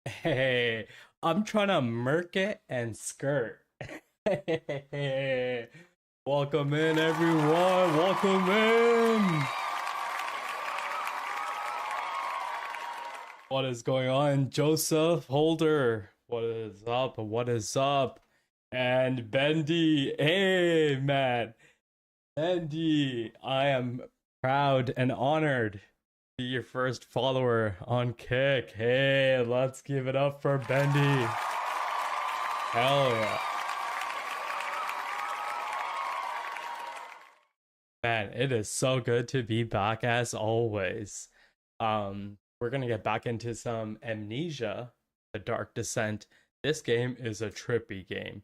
Hey, I'm trying to murk it and skirt. Hey, welcome in, everyone. Welcome in. What is going on, Joseph Holder? What is up? What is up? And Bendy. Hey, man. Bendy, I am proud and honored to be your first follower on Kick. Hey, let's give it up for Bendy. Hell yeah. Man, it is so good to be back as always. We're gonna get back into some Amnesia, The Dark Descent. This game is a trippy game.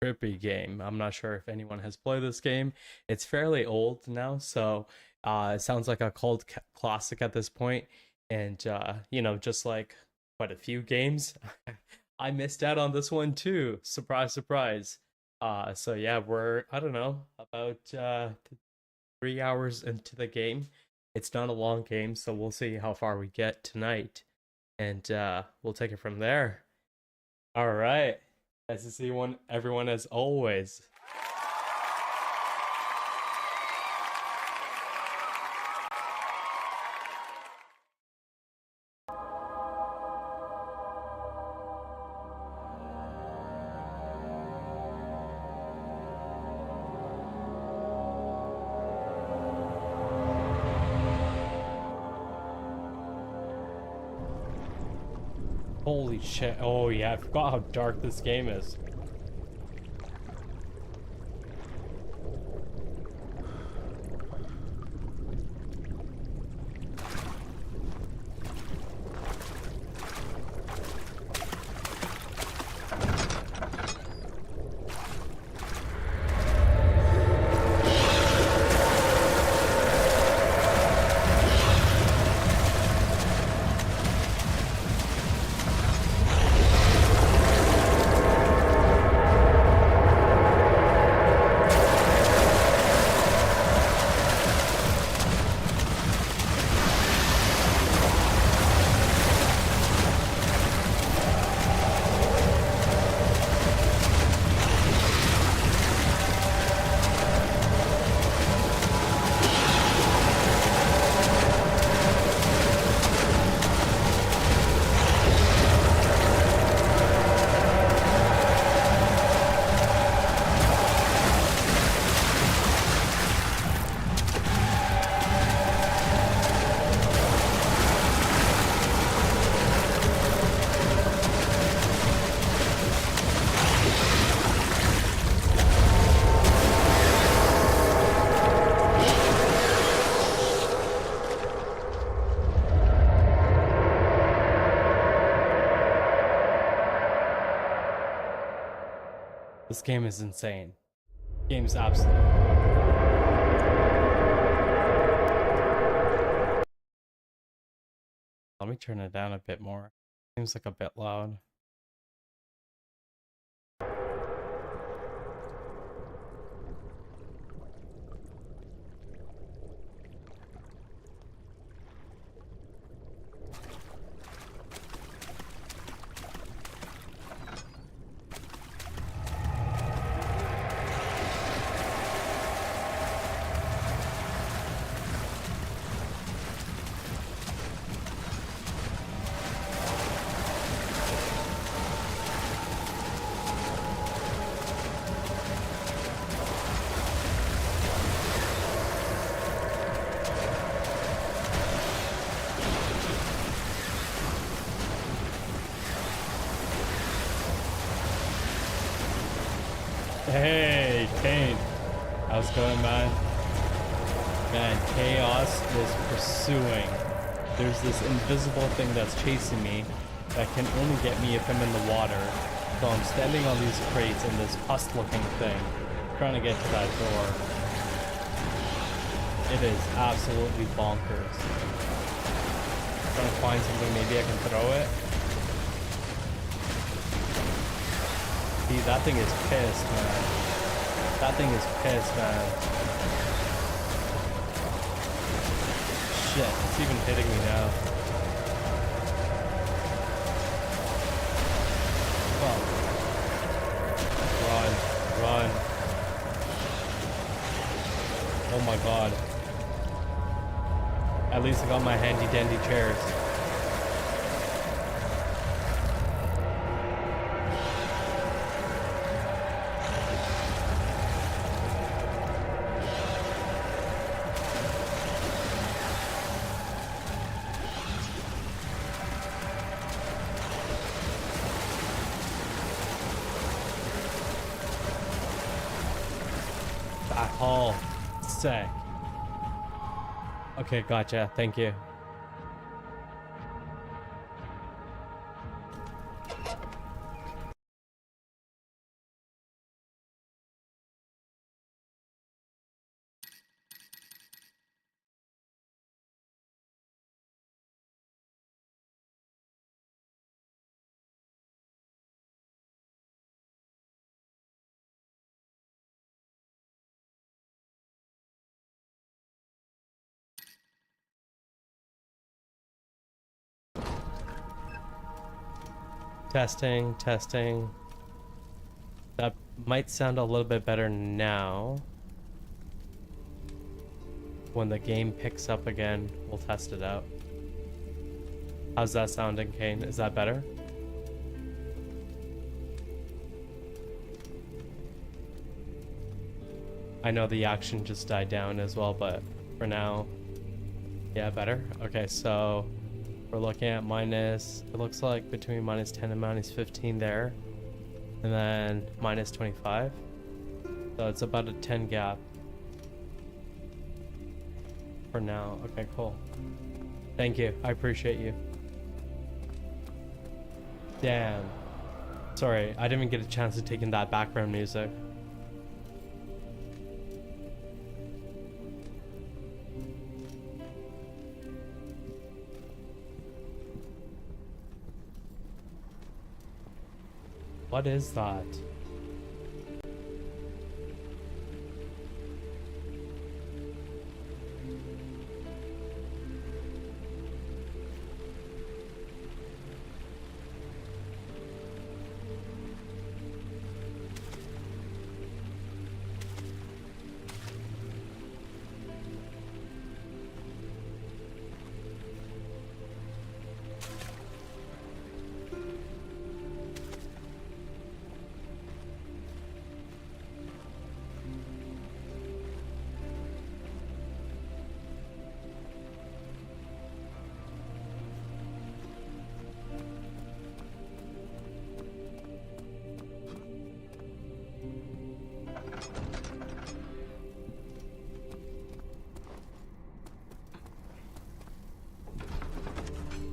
Trippy game. I'm not sure if anyone has played this game. It's fairly old now, so it sounds like a cult classic at this point. And just like quite a few games, I missed out on this one too. Surprise, surprise. So yeah, we're I don't know about 3 hours into the game. It's not a long game, so we'll see how far we get tonight, and we'll take it from there. All right, nice to see everyone as always. Holy shit! Oh yeah, I forgot how dark this game is. This game is insane. Game's absolute. Let me turn it down a bit more. Seems like a bit loud. Hey, Kane. How's it going, man? Man, chaos is pursuing. There's this invisible thing that's chasing me that can only get me if I'm in the water. So I'm standing on these crates in this husk-looking thing, trying to get to that door. It is absolutely bonkers. Trying to find something, maybe I can throw it. See, that thing is pissed, man. That thing is pissed, man. Shit, it's even hitting me now. Run. Oh my god. At least I got my handy dandy chairs. Back hall. Sick. Okay, gotcha. Thank you. Testing, testing. That might sound a little bit better now. When the game picks up again, we'll test it out. How's that sounding, Kane? Is that better? I know the action just died down as well, but for now, yeah, better. Okay, so we're looking at minus, it looks like between minus 10 and minus 15 there, and then minus 25. So it's about a 10 gap for now. Okay, cool. Thank you. I appreciate you. Damn. Sorry, I didn't even get a chance to take in that background music. What is that?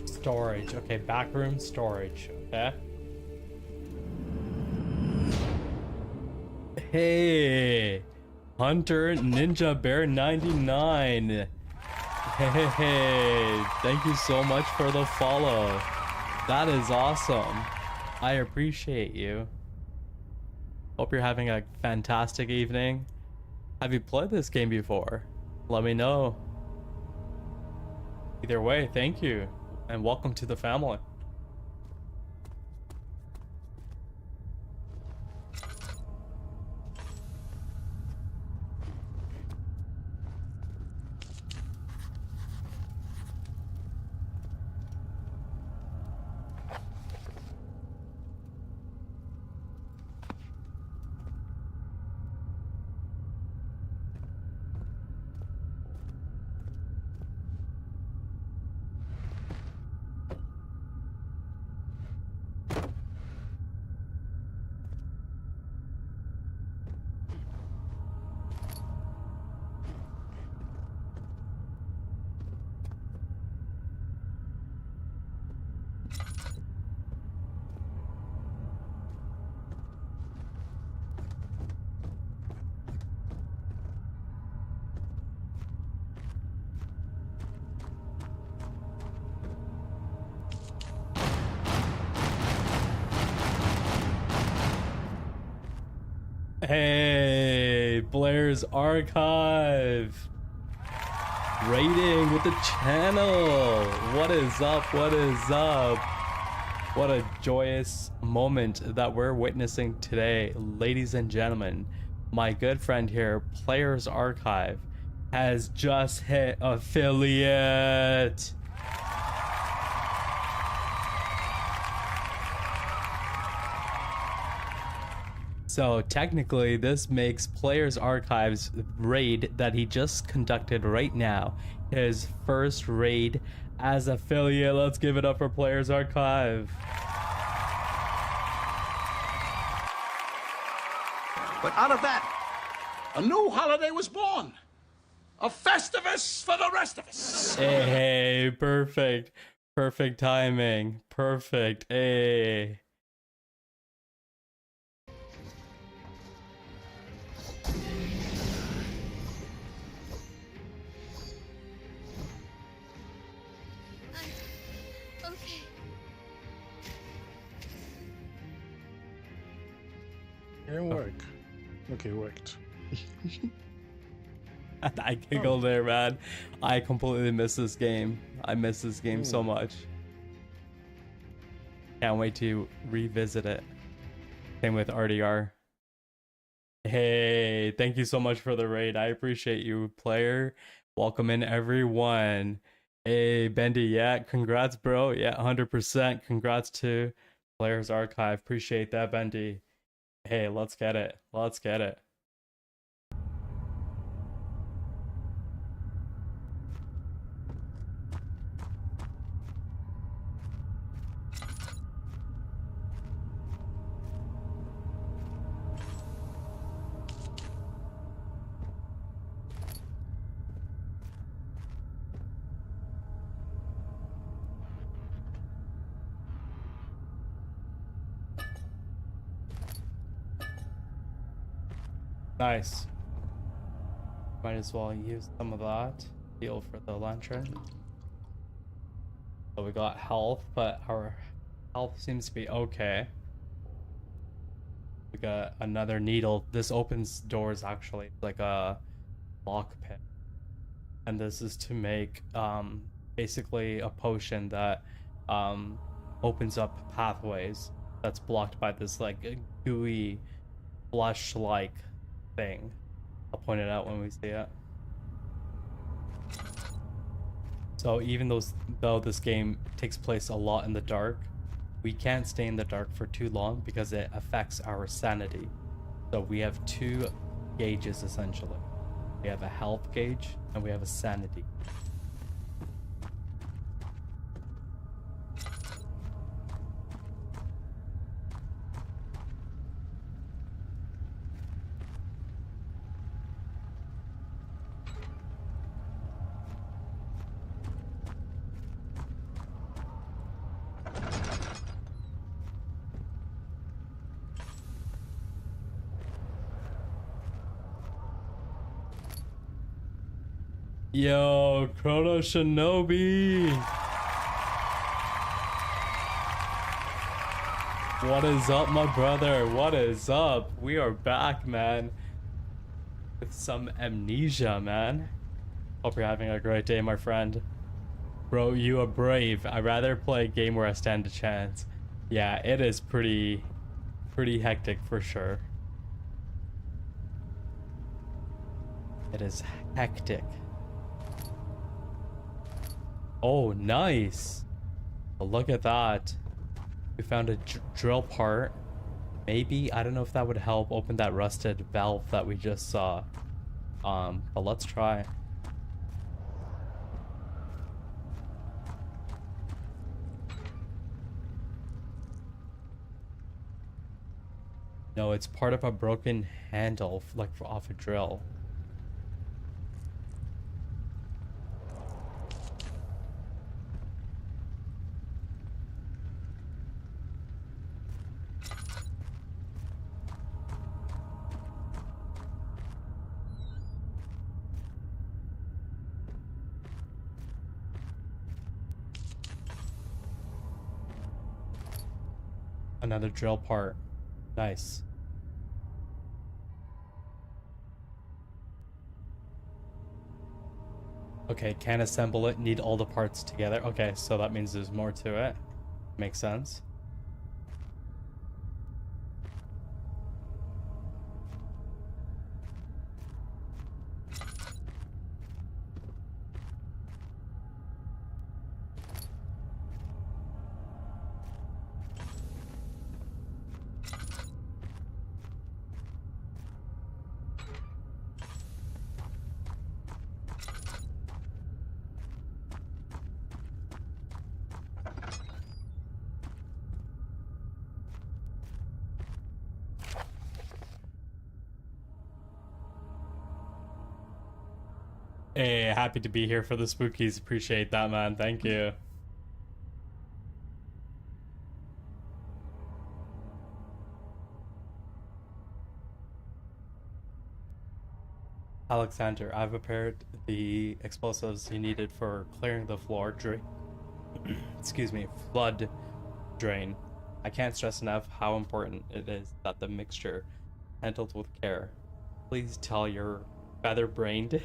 Storage. Okay, backroom storage. Okay. Hey, Hunter Ninja Bear 99. Hey, thank you so much for the follow. That is awesome. I appreciate you. Hope you're having a fantastic evening. Have you played this game before? Let me know. Either way, thank you. And welcome to the family. Hey, Blair's Archive. Rating with the channel. What is up? What is up? What a joyous moment that we're witnessing today, ladies and gentlemen. My good friend here, Players Archive, has just hit affiliate. So technically, this makes Players Archive's raid that he just conducted right now his first raid as affiliate. Let's give it up for Players Archive. But out of that, a new holiday was born. A Festivus for the rest of us. Hey, perfect. Perfect timing. Perfect. Hey. Okay. Didn't work. Okay, worked. I giggled there, man. I completely miss this game. I miss this game so much. Can't wait to revisit it. Same with RDR. Hey, thank you so much for the raid. I appreciate you, player. Welcome in, everyone. Hey, Bendy, yeah, congrats, bro. Yeah, 100%. Congrats to Players Archive. Appreciate that, Bendy. Hey, let's get it. Let's get it. Nice. Might as well use some of that. Heal for the lantern. So we got health, but our health seems to be okay. We got another needle. This opens doors actually, like a lock pick. And this is to make basically a potion that opens up pathways that's blocked by this like gooey flush like thing. I'll point it out when we see it. So even though this game takes place a lot in the dark, we can't stay in the dark for too long because it affects our sanity. So we have two gauges essentially. We have a health gauge and we have a sanity. Yo, Chrono Shinobi! What is up, my brother? What is up? We are back, man. With some Amnesia, man. Hope you're having a great day, my friend. Bro, you are brave. I'd rather play a game where I stand a chance. Yeah, it is pretty hectic for sure. It is hectic. Oh, nice. Oh, look at that. We found a drill part. Maybe, I don't know if that would help open that rusted valve that we just saw. But let's try. No, it's part of a broken handle, like off a drill. Another drill part. Nice. Okay, can't assemble it, need all the parts together. Okay, so that means there's more to it. Makes sense. Hey, happy to be here for the spookies. Appreciate that, man. Thank you. Alexander, I've prepared the explosives you needed for clearing the floor drain. Excuse me, flood drain. I can't stress enough how important it is that the mixture handled with care. Please tell your feather-brained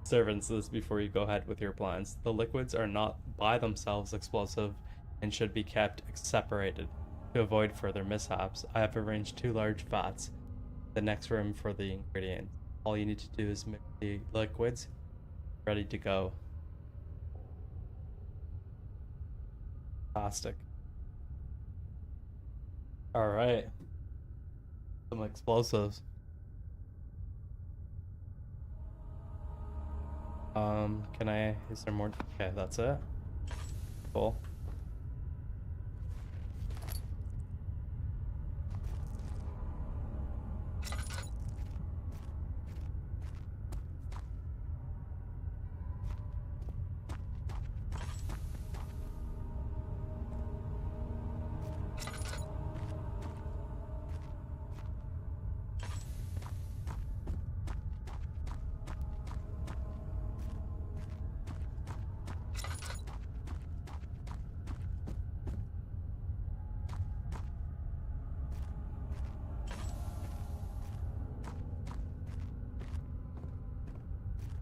servants this before you go ahead with your plans. The liquids are not by themselves explosive and should be kept separated to avoid further mishaps. I have arranged 2 large vats in the next room for the ingredients. All you need to do is mix the liquids. Ready to go. Fantastic. All right. Some explosives. Can I? Is there more? Okay, that's it. Cool.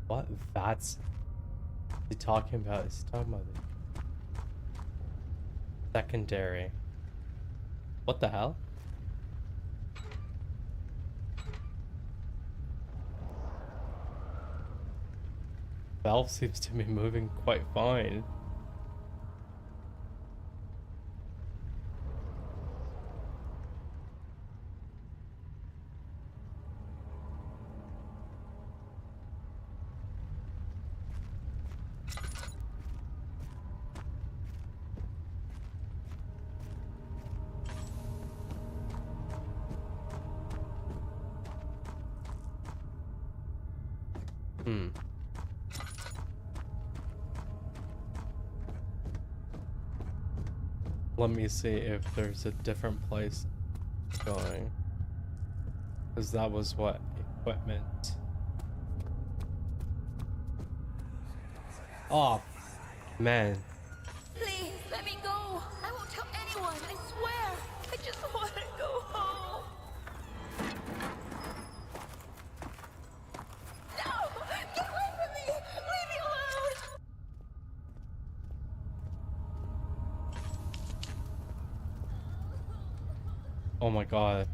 What vats? He talking about? Is he talking about the secondary? What the hell? Valve seems to be moving quite fine. Hmm. Let me see if there's a different place going. Because that was what? Equipment. Oh, man. Please, let me go. I won't tell anyone, I swear. I just want to go home. No! Get away from me! Leave me alone! Oh my god.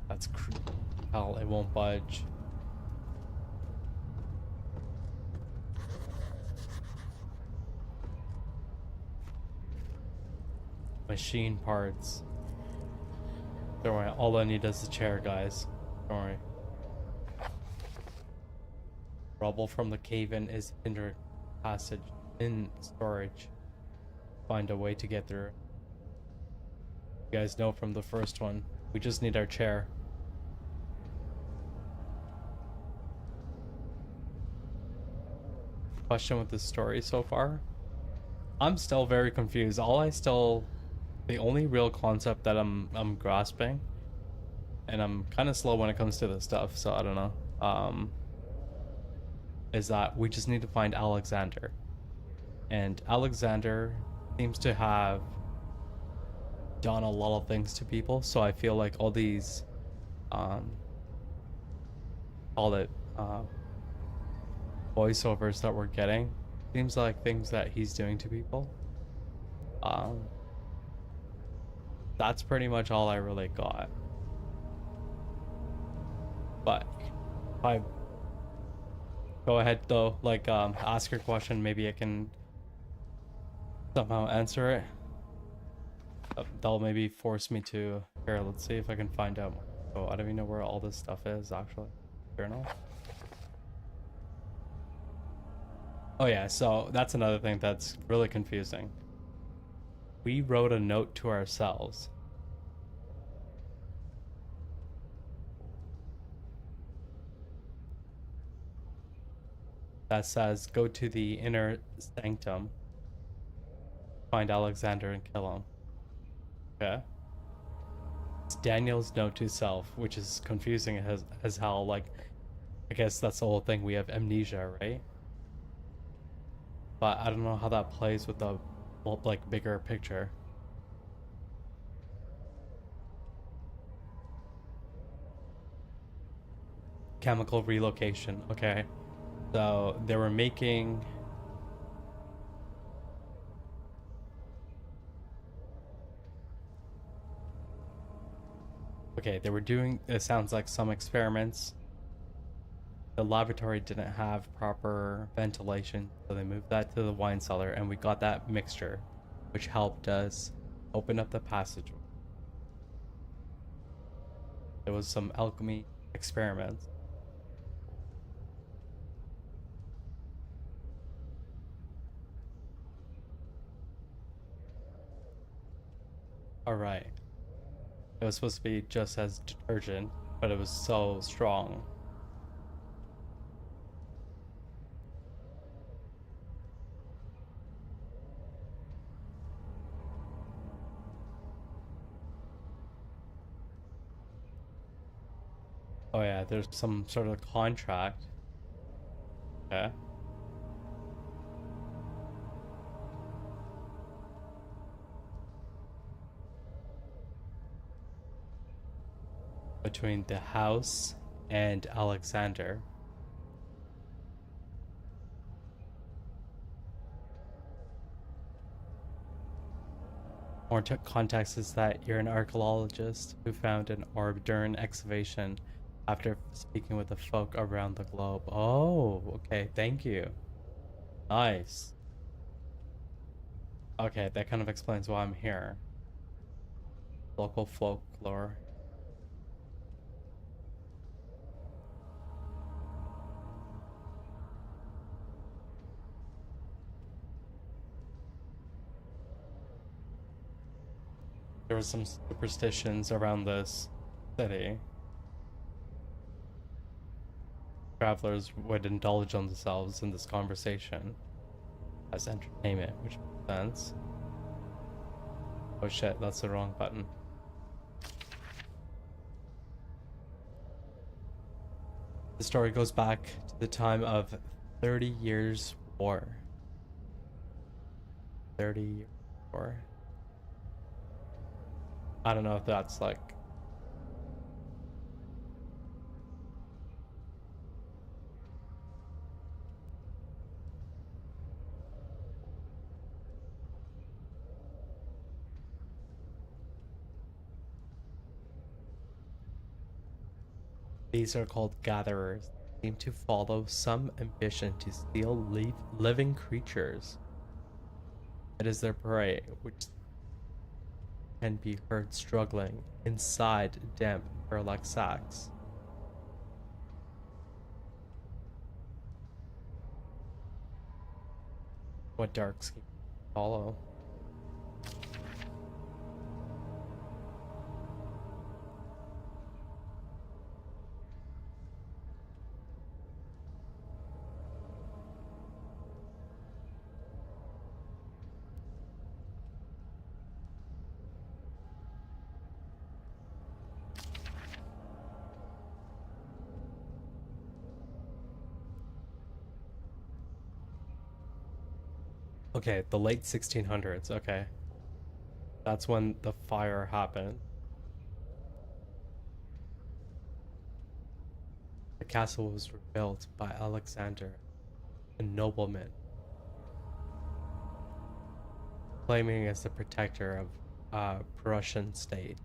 That's hell, it won't budge. Machine parts. Don't worry, all I need is a chair, guys. Don't worry. Rubble from the cave-in is hindering passage in storage. Find a way to get through. You guys know from the first one. We just need our chair. Question with this story so far? I'm still very confused. The only real concept that I'm grasping, and I'm kind of slow when it comes to this stuff, so I don't know. Is that we just need to find Alexander. And Alexander seems to have done a lot of things to people, so I feel like all these all the voiceovers that we're getting seems like things that he's doing to people. That's pretty much all I really got. But if I go ahead though, like ask your question, maybe I can somehow answer it. That'll maybe force me to. Here, let's see if I can find out. Oh, I don't even know where all this stuff is actually. Journal. Oh yeah, so that's another thing that's really confusing. We wrote a note to ourselves. that says go to the inner sanctum, find Alexander and kill him. Okay. It's Daniel's note to self, which is confusing as hell. Like, I guess that's the whole thing. We have amnesia, right? But I don't know how that plays with the like bigger picture. Chemical relocation. Okay. So they were making. Okay, they were doing. It sounds like some experiments. The laboratory didn't have proper ventilation, so they moved that to the wine cellar, and we got that mixture, which helped us open up the passageway. There was some alchemy experiments. All right. It was supposed to be just as detergent, but it was so strong. Oh yeah, there's some sort of contract. Okay. Between the house and Alexander. More context is that you're an archaeologist who found an orb during excavation after speaking with the folk around the globe. Oh, okay, thank you. Nice. Okay, that kind of explains why I'm here. Local folklore. There were some superstitions around this city. Travelers would indulge on themselves in this conversation as entertainment, which makes sense. Oh shit, that's the wrong button. The story goes back to the time of 30 Years' War. 30 Years' War. I don't know if that's like. These are called gatherers. They seem to follow some ambition to steal living creatures. It is their prey, which can be heard struggling inside damp burlap sacks. What dark scheme follow? Okay, the late 1600s. Okay. That's when the fire happened. The castle was rebuilt by Alexander, a nobleman, claiming as the protector of Prussian state.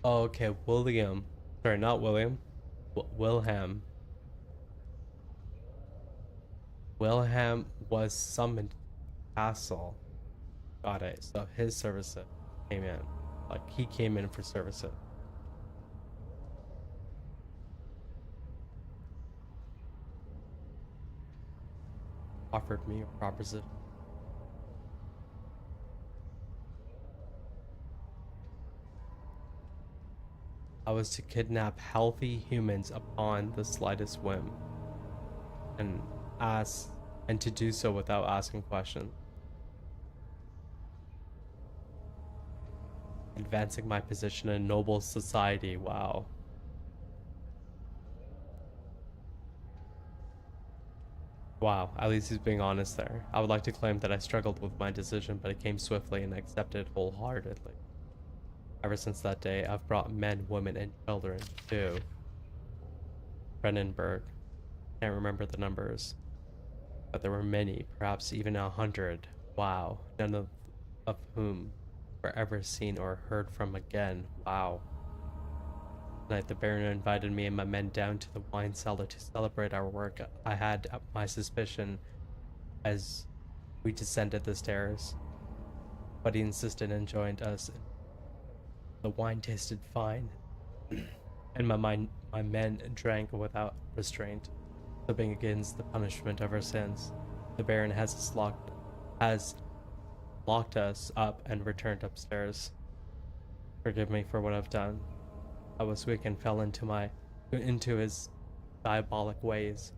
Oh, okay, William. Sorry, not William. Wilhelm. Wilhelm was summoned to the castle. Got it. So his services came in. Like, he came in for services. Offered me a proposition. I was to kidnap healthy humans upon the slightest whim, and ask, and to do so without asking questions, advancing my position in noble society. Wow. Wow, at least he's being honest there. I would like to claim that I struggled with my decision, but it came swiftly and I accepted it wholeheartedly. Ever since that day, I've brought men, women, and children to Brennenburg. Can't remember the numbers, but there were many, perhaps even 100. Wow, none of whom were ever seen or heard from again. Wow. Tonight, the Baron invited me and my men down to the wine cellar to celebrate our work. I had my suspicion as we descended the stairs, but he insisted and joined us. The wine tasted fine, and my men drank without restraint, slipping against the punishment of our sins. The Baron has locked us up and returned upstairs. Forgive me for what I've done. I was weak and fell into his diabolic ways.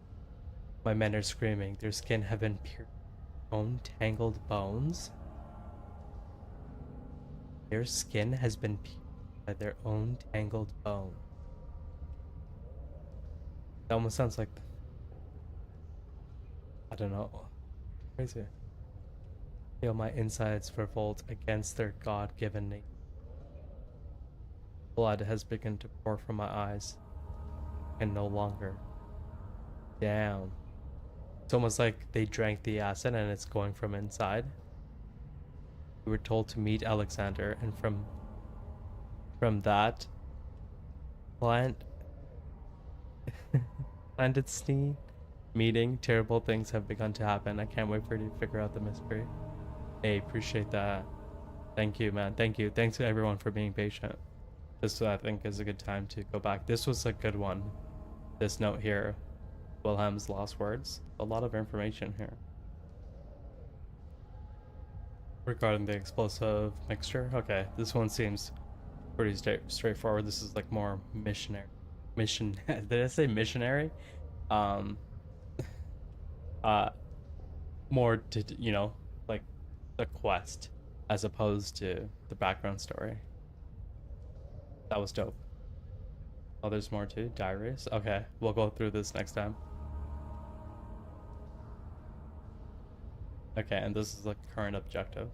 My men are screaming. Their skin have been pierced. Own tangled bones. Their skin has been pierced by their own tangled bone. That almost sounds like, I don't know, crazy. Feel my insides revolt against their God-given nature. Blood has begun to pour from my eyes, and no longer. Damn. It's almost like they drank the acid and it's going from inside. We were told to meet Alexander, and from that clandestine meeting, terrible things have begun to happen. I can't wait for you to figure out the mystery. Hey, appreciate that. Thank you, man. Thank you. Thanks to everyone for being patient. This, I think, is a good time to go back. This was a good one. This note here, Wilhelm's lost words. A lot of information here regarding the explosive mixture. Okay, this one seems pretty straightforward. This is like more missionary. Did I say missionary? More to, you know, like the quest as opposed to the background story. That was dope. Oh, there's more too. Diaries. Okay, we'll go through this next time. Okay, and this is the current objective.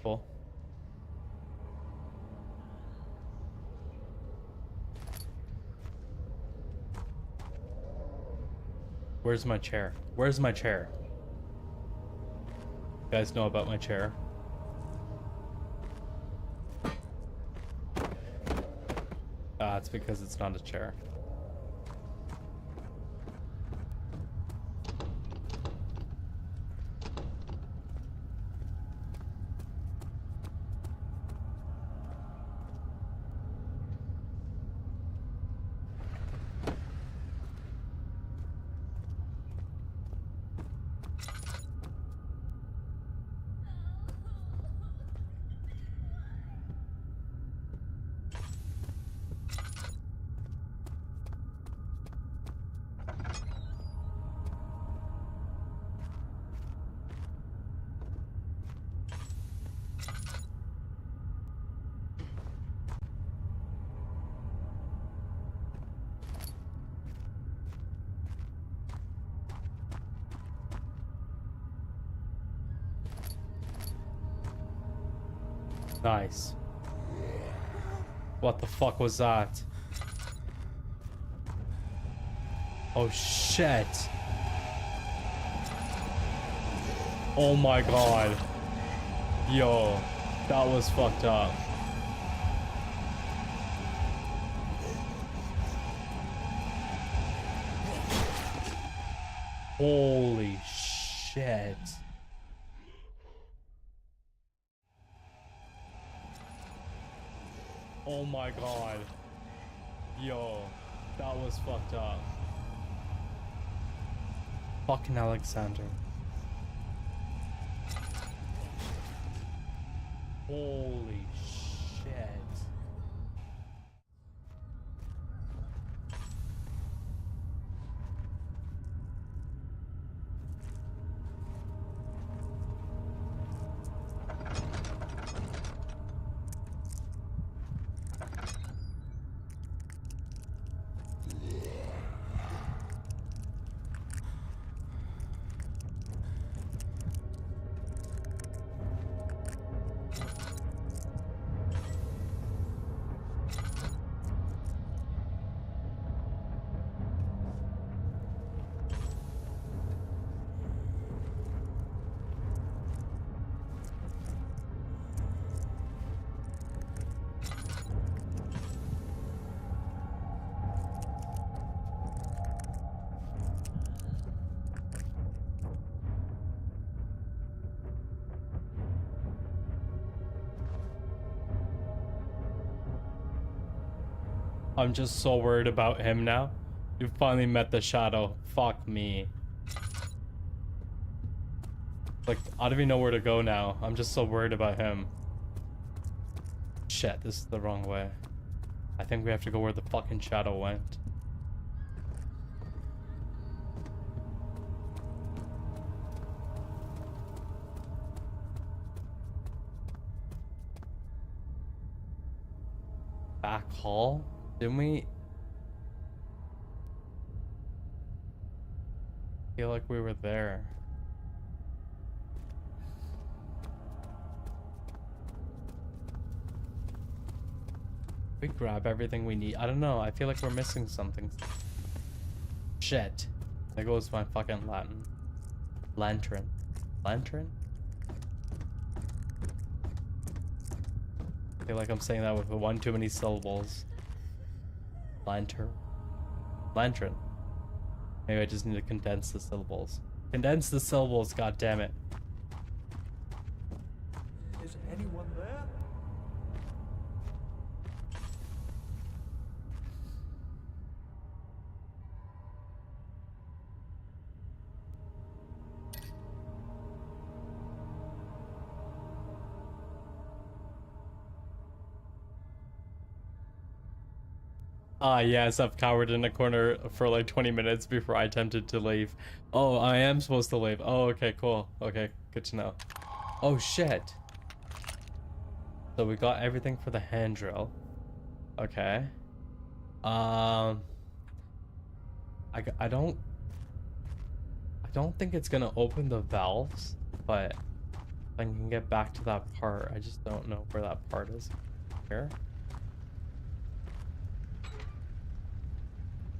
Cool. Where's my chair? Where's my chair? You guys know about my chair? It's because it's not a chair. Nice. What the fuck was that? Oh shit. Oh my god. Yo, that was fucked up. Holy shit. Oh my god. Yo, that was fucked up. Fucking Alexander. Holy shit. I'm just so worried about him now. You finally met the shadow. Fuck me. Like, I don't even know where to go now. I'm just so worried about him. Shit, this is the wrong way. I think we have to go where the fucking shadow went. Back hall? Didn't we? Feel like we were there. We grab everything we need. I don't know. I feel like we're missing something. Shit. There goes my fucking lantern. Lantern? I feel like I'm saying that with one too many syllables. Lantern. Lantern. Maybe I just need to condense the syllables. Condense the syllables, god damn it. Is anyone there? Ah, yes, I've cowered in a corner for like 20 minutes before I attempted to leave. Oh, I am supposed to leave. Oh, okay, cool. Okay, good to know. Oh, shit. So we got everything for the hand drill. Okay. I don't think it's gonna open the valves, but I can get back to that part. I just don't know where that part is. Here.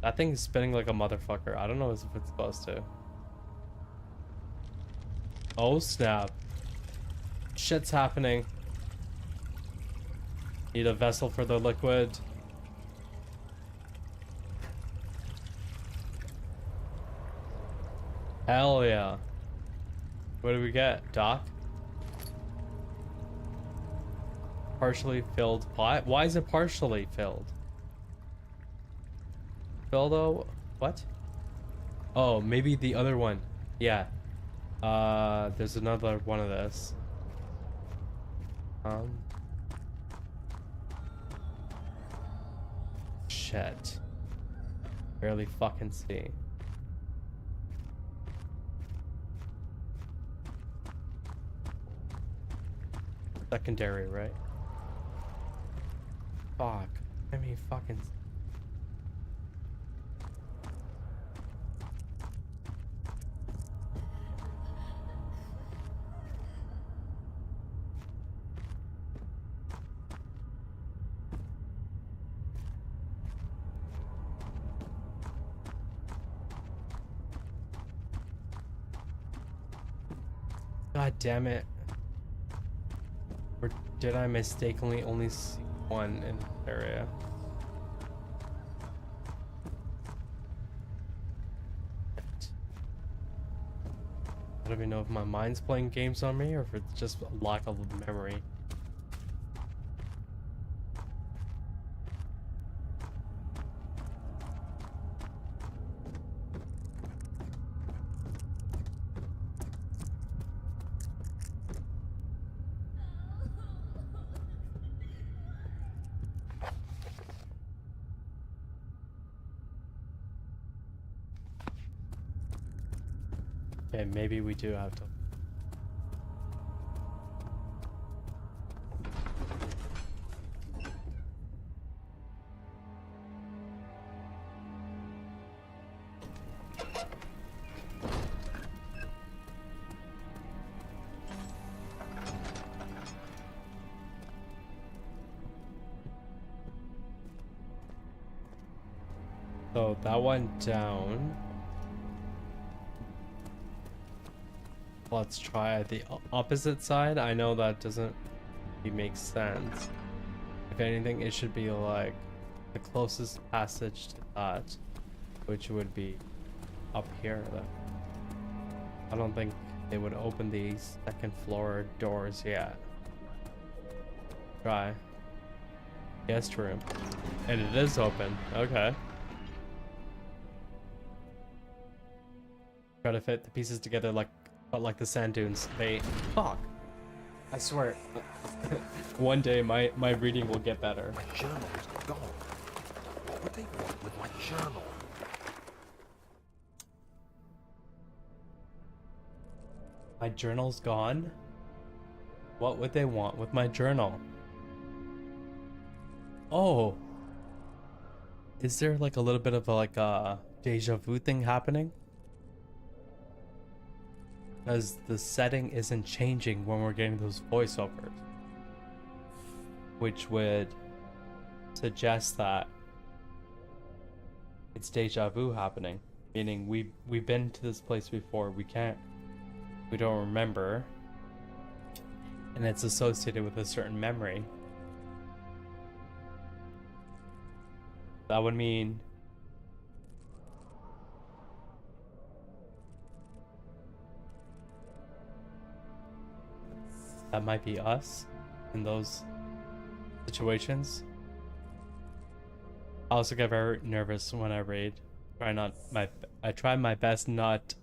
That thing is spinning like a motherfucker. I don't know if it's supposed to. Oh snap. Shit's happening. Need a vessel for the liquid. Hell yeah. What do we get, Doc? Partially filled pot? Why is it partially filled? Though, what? Oh, maybe the other one. Yeah. There's another one of this. Shit. Barely fucking see. Secondary, right? Fuck. I mean, fucking. God damn it. Or did I mistakenly only see one in the area? I don't even know if my mind's playing games on me or if it's just a lack of memory. Okay, maybe we do have to. So that went down. Let's try the opposite side. I know that doesn't really make sense. If anything, it should be like the closest passage to that, which would be up here then. I don't think they would open the second floor doors yet. Try. Guest room. And it is open. Okay. Try to fit the pieces together like the sand dunes. They fuck. I swear. One day my reading will get better. My journal is gone. What would they want with my journal? My journal's gone? What would they want with my journal? Oh. Is there like a little bit of a deja vu thing happening? Because the setting isn't changing when we're getting those voiceovers, which would suggest that it's deja vu happening, meaning we've been to this place before. We don't remember, and it's associated with a certain memory. That would mean that might be us in those situations. I also get very nervous when I raid. I try my best not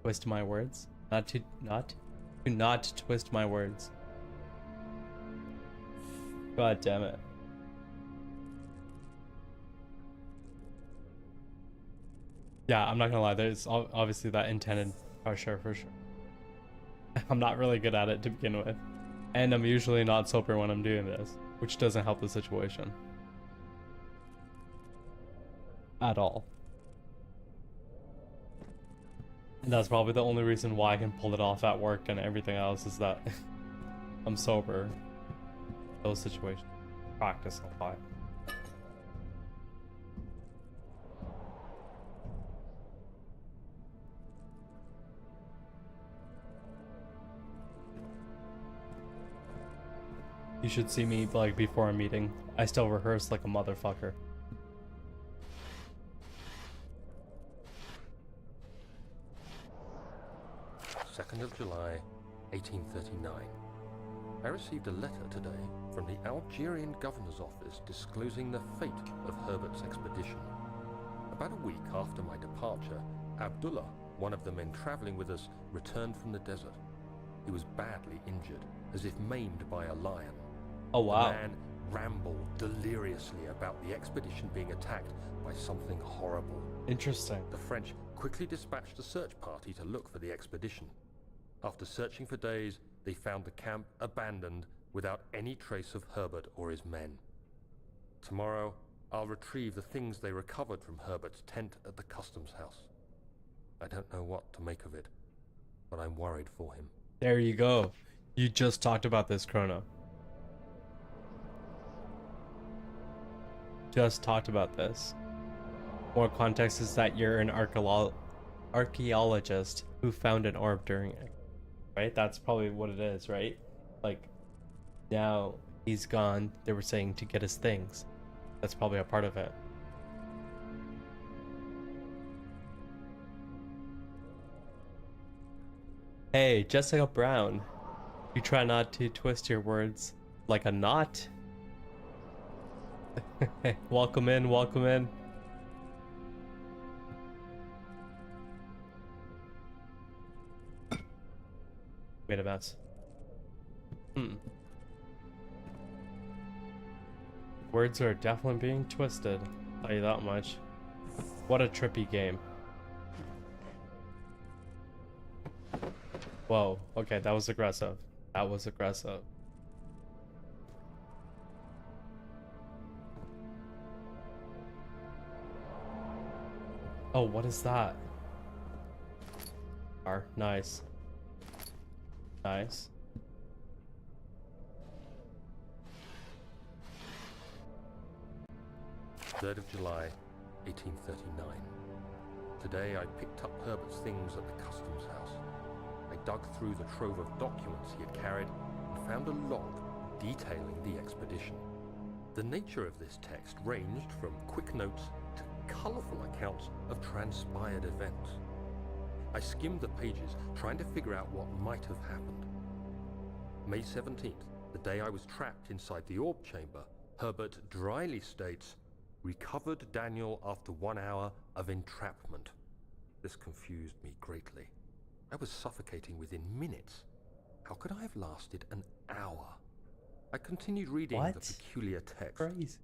twist my words. Not to twist my words. God damn it. Yeah, I'm not gonna lie, there's obviously that intended pressure for sure. I'm not really good at it to begin with. And I'm usually not sober when I'm doing this, which doesn't help the situation. At all. And that's probably the only reason why I can pull it off at work and everything else is that I'm sober. Those situations. Practice a lot. You should see me like before a meeting. I still rehearse like a motherfucker. July 1839. I received a letter today from the Algerian governor's office disclosing the fate of Herbert's expedition. About a week after my departure, Abdullah, one of the men traveling with us, returned from the desert. He was badly injured, as if maimed by a lion. Oh wow. The man rambled deliriously about the expedition being attacked by something horrible. Interesting. The French quickly dispatched a search party to look for the expedition. After searching for days, they found the camp abandoned without any trace of Herbert or his men. Tomorrow, I'll retrieve the things they recovered from Herbert's tent at the customs house. I don't know what to make of it, but I'm worried for him. There you go. You just talked about this, Chrono. Just talked about this. More context is that you're an archaeologist who found an orb during it. Right? That's probably what it is, right? Like, now he's gone, they were saying to get his things. That's probably a part of it. Hey, Jessica Brown. You try not to twist your words like a knot. Welcome in, welcome in. Made a mess. Words are definitely being twisted. I'll tell you that much. What a trippy game. Whoa, okay, that was aggressive. That was aggressive. Oh, what is that? Nice. Nice. Third of July, 1839. Today I picked up Herbert's things at the customs house. I dug through the trove of documents he had carried and found a log detailing the expedition. The nature of this text ranged from quick notes to colourful accounts of transpired events. I skimmed the pages, trying to figure out what might have happened. May 17th, the day I was trapped inside the orb chamber, Herbert dryly states, "Recovered Daniel after 1 hour of entrapment." This confused me greatly. I was suffocating within minutes. How could I have lasted an hour? I continued reading the peculiar text. Crazy.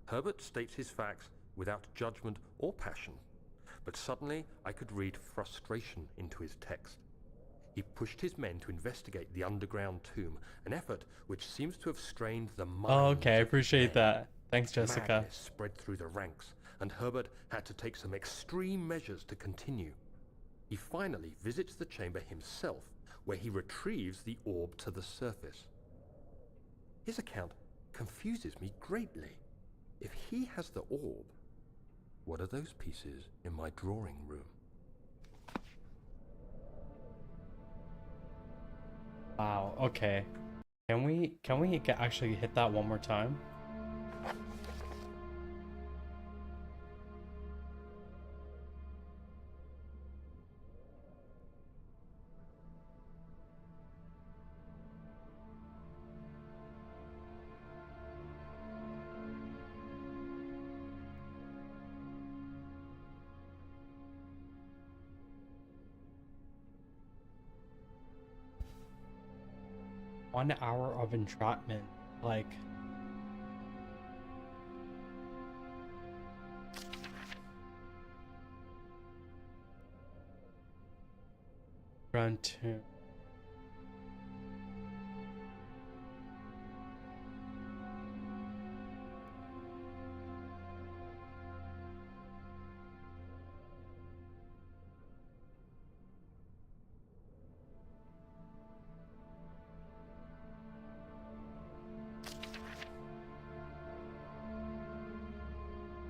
Herbert states his facts without judgment or passion, but suddenly I could read frustration into his text. He pushed his men to investigate the underground tomb, an effort which seems to have strained the minds. Oh, okay, I of appreciate men. that. Thanks, Jessica. Madness spread through the ranks, and Herbert had to take some extreme measures to continue. He finally visits the chamber himself, where he retrieves the orb to the surface. His account confuses me greatly. If he has the orb, what are those pieces in my drawing room? Wow, okay. Can we actually hit that one more time? One hour of entrapment, like run to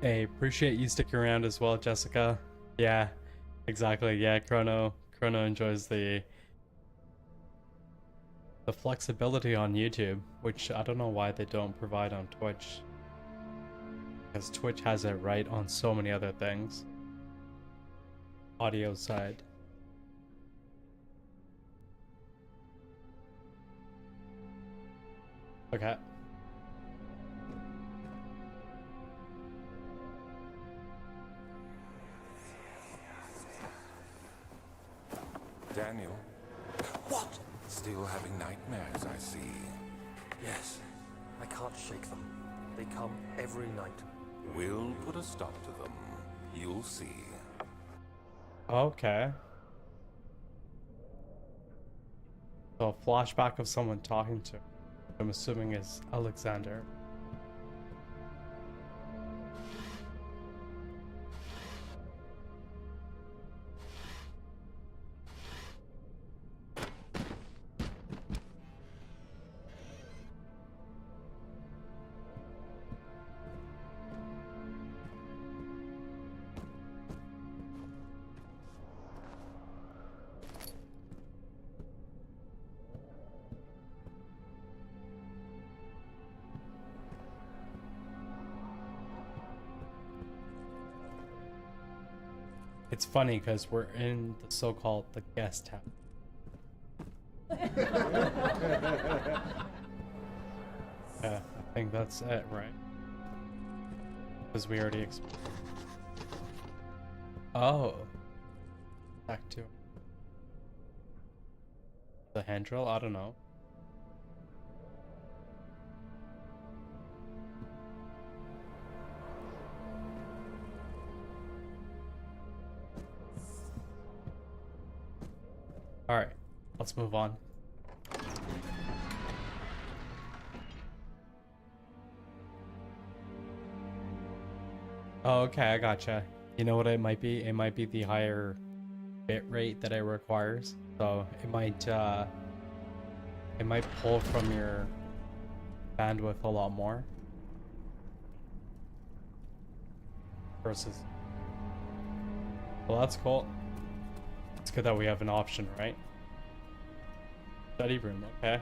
Hey, appreciate you sticking around as well, Jessica. Yeah, exactly. Yeah, Chrono enjoys the flexibility on YouTube, which I don't know why they don't provide on Twitch. Because Twitch has it right on so many other things. Audio side. Okay. Daniel? What? Still having nightmares, I see. Yes, I can't shake them. They come every night. We'll put a stop to them. You'll see. Okay. So a flashback of someone talking to, I'm assuming is Alexander. It's funny because we're in the so-called the guest house. Yeah, I think that's it, right? Because we already Oh, back to the hand drill. I don't know. All right, let's move on. Oh, okay, I gotcha. You know what it might be? It might be the higher bit rate that it requires. So it might pull from your bandwidth a lot more versus. Well, that's cool. It's good that we have an option, right? Study room, okay.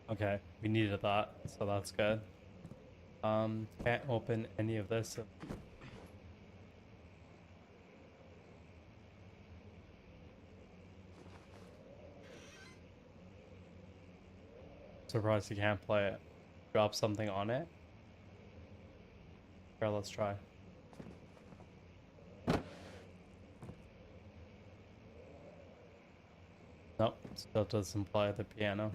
Okay, we needed that, so that's good. Can't open any of this. Surprised you can't play it. Drop something on it. Here, let's try. Nope, still doesn't play the piano.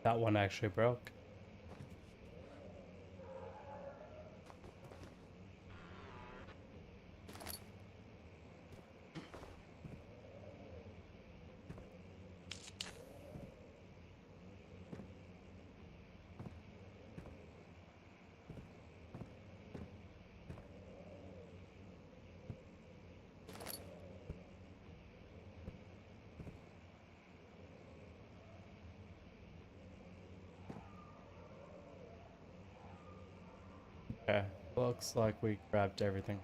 That one actually broke. Okay, looks like we grabbed everything.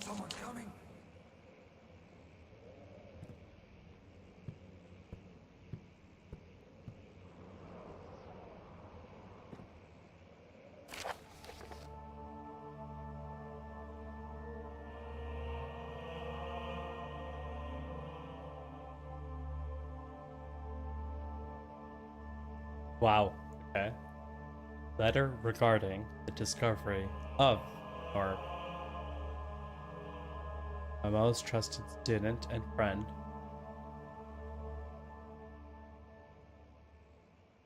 Someone coming. Wow, okay. Letter regarding the discovery of, or my most trusted student and friend.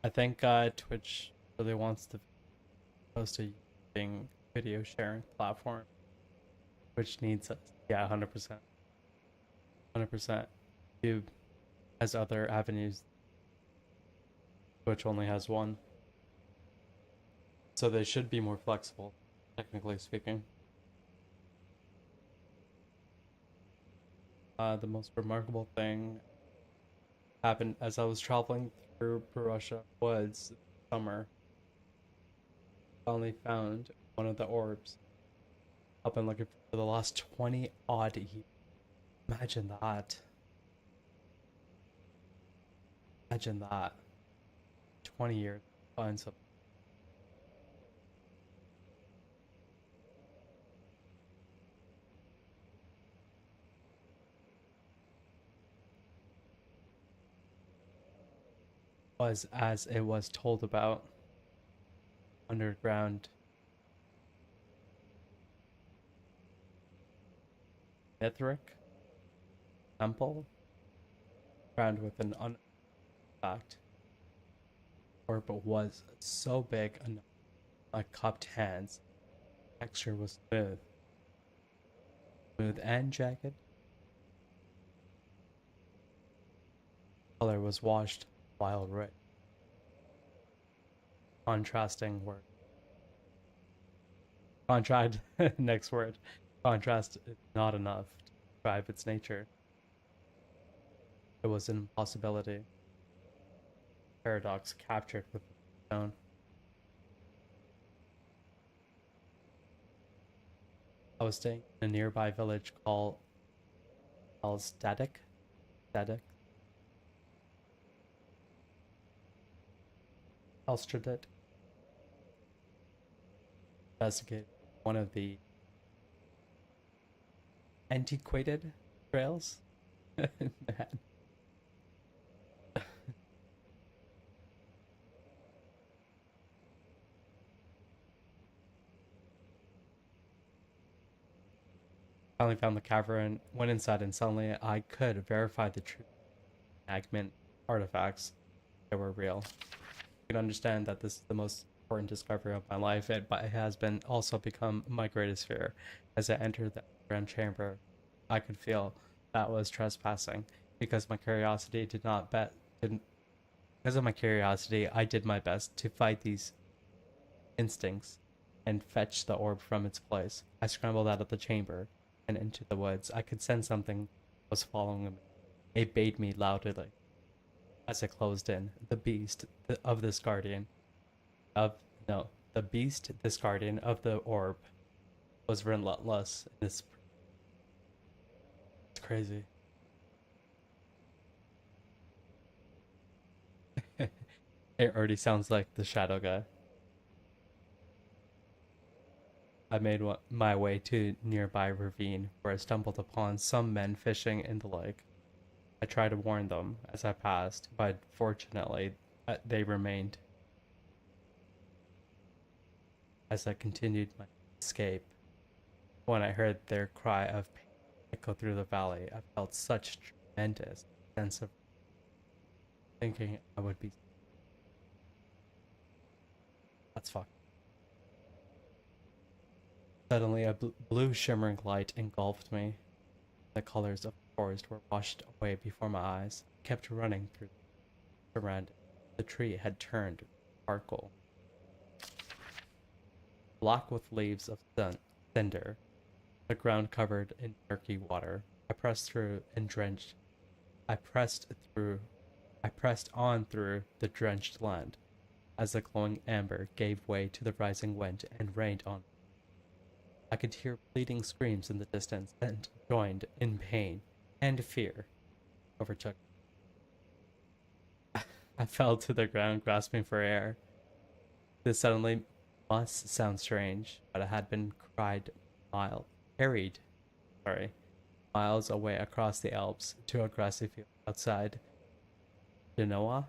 I think Twitch really wants to post a using video sharing platform, which needs us. Yeah, 100%. 100%. YouTube has other avenues. Twitch only has one. So they should be more flexible, technically speaking. The most remarkable thing happened as I was traveling through Russia woods this summer. Finally found one of the orbs. I've been looking for the last 20 odd years. Imagine that. Imagine that. 20 years. Find something. Was as it was told about. Underground Mithric temple crowned with an fact. Orb was so big enough, my cupped hands. Texture was smooth and jagged. Color was washed while rich. Contrasting word. Contrast. Next word. Contrast is not enough to describe its nature. It was an impossibility. Paradox captured with the stone. I was staying in a nearby village called Static. Elstradit. Investigate one of the antiquated trails. Finally found the cavern, went inside, and suddenly I could verify the true enactment artifacts that were real. I can understand that this is the most important discovery of my life, but it has been also become my greatest fear. As I entered the grand chamber, I could feel that was trespassing because my curiosity didn't because of my curiosity, I did my best to fight these instincts and fetch the orb from its place. I scrambled out of the chamber and into the woods. I could sense something was following me. It bayed me loudly as I closed in. The beast of this guardian of no, the beast, this guardian of the orb, was relentless. It's crazy. It already sounds like the shadow guy. I made my way to a nearby ravine where I stumbled upon some men fishing in the lake. I tried to warn them as I passed, but fortunately, they remained. As I continued my escape, when I heard their cry of pain echo through the valley, I felt such tremendous sense of thinking I would be. That's fucked. Suddenly, a blue shimmering light engulfed me. The colors of the forest were washed away before my eyes. I kept running through the surroundings. The tree had turned charcoal, black with leaves of cinder, the ground covered in murky water. I pressed on through the drenched land as the glowing amber gave way to the rising wind and rained on me. I could hear pleading screams in the distance and joined in pain and fear overtook me. I fell to the ground grasping for air. This suddenly must sound strange, but I had been carried, miles away across the Alps to a grassy field outside Genoa.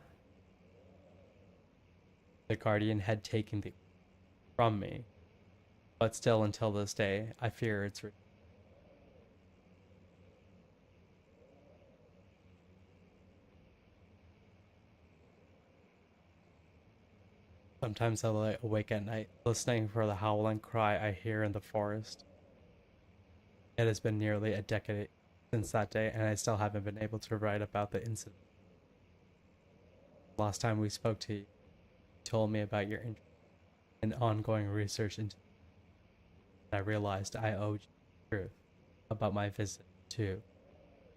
The guardian had taken the from me, but still until this day, I fear its Sometimes I lie awake at night, listening for the howling cry I hear in the forest. It has been nearly a decade since that day, and I still haven't been able to write about the incident. Last time we spoke to you, you told me about your interest in ongoing research into. I realized I owed you the truth about my visit to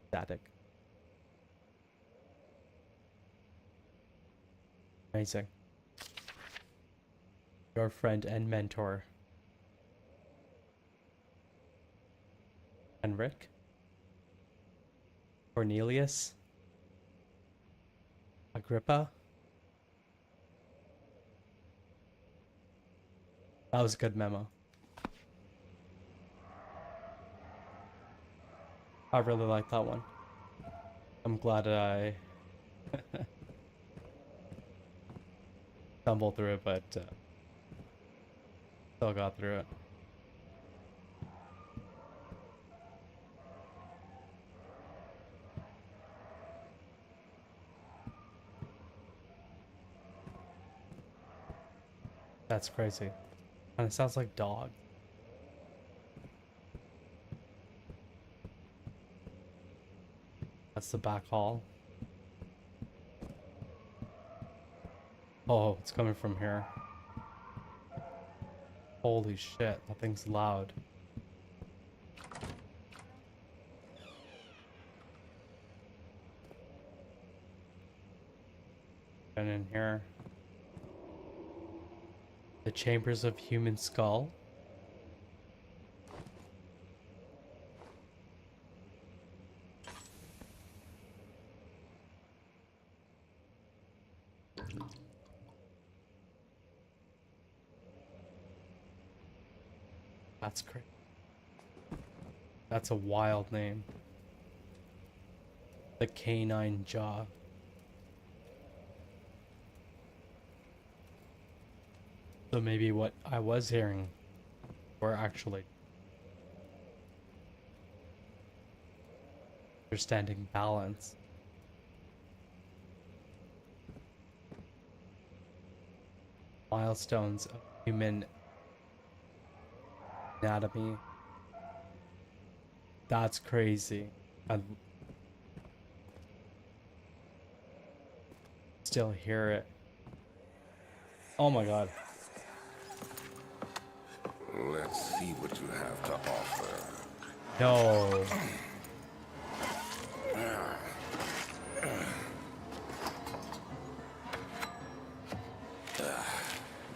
Static. Amazing. Your friend and mentor, Henrik, Cornelius, Agrippa. That was a good memo. I really like that one. I'm glad I stumbled through it, but still got through it. That's crazy. And it sounds like dog. That's the back hall. Oh, it's coming from here. Holy shit, that thing's loud. And in here, the chambers of human skull. That's crazy. That's a wild name. The canine jaw. So maybe what I was hearing were actually understanding balance. Milestones of human anatomy. That's crazy. I still hear it. Oh my god. Let's see what you have to offer. No.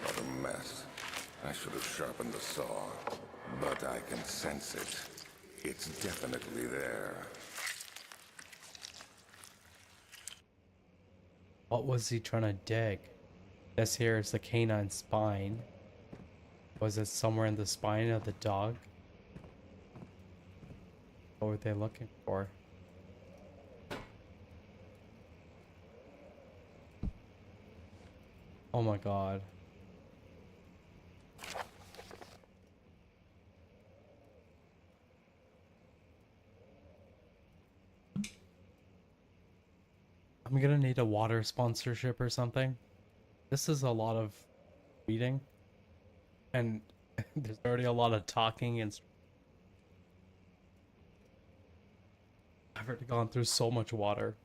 What a mess. I should have sharpened the saw, but I can sense it. It's definitely there. What was he trying to dig? This here is the canine spine. Was it somewhere in the spine of the dog? What were they looking for? Oh my god. I'm gonna need a water sponsorship or something. This is a lot of reading. And there's already a lot of talking and I've already gone through so much water.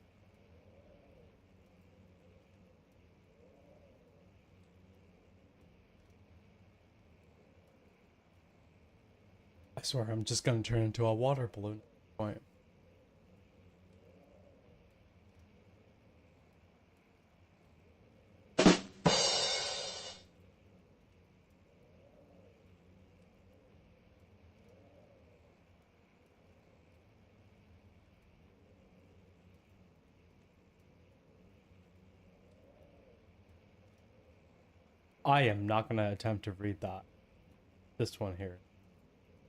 I swear I'm just gonna turn into a water balloon at this point. I am not gonna attempt to read that. This one here.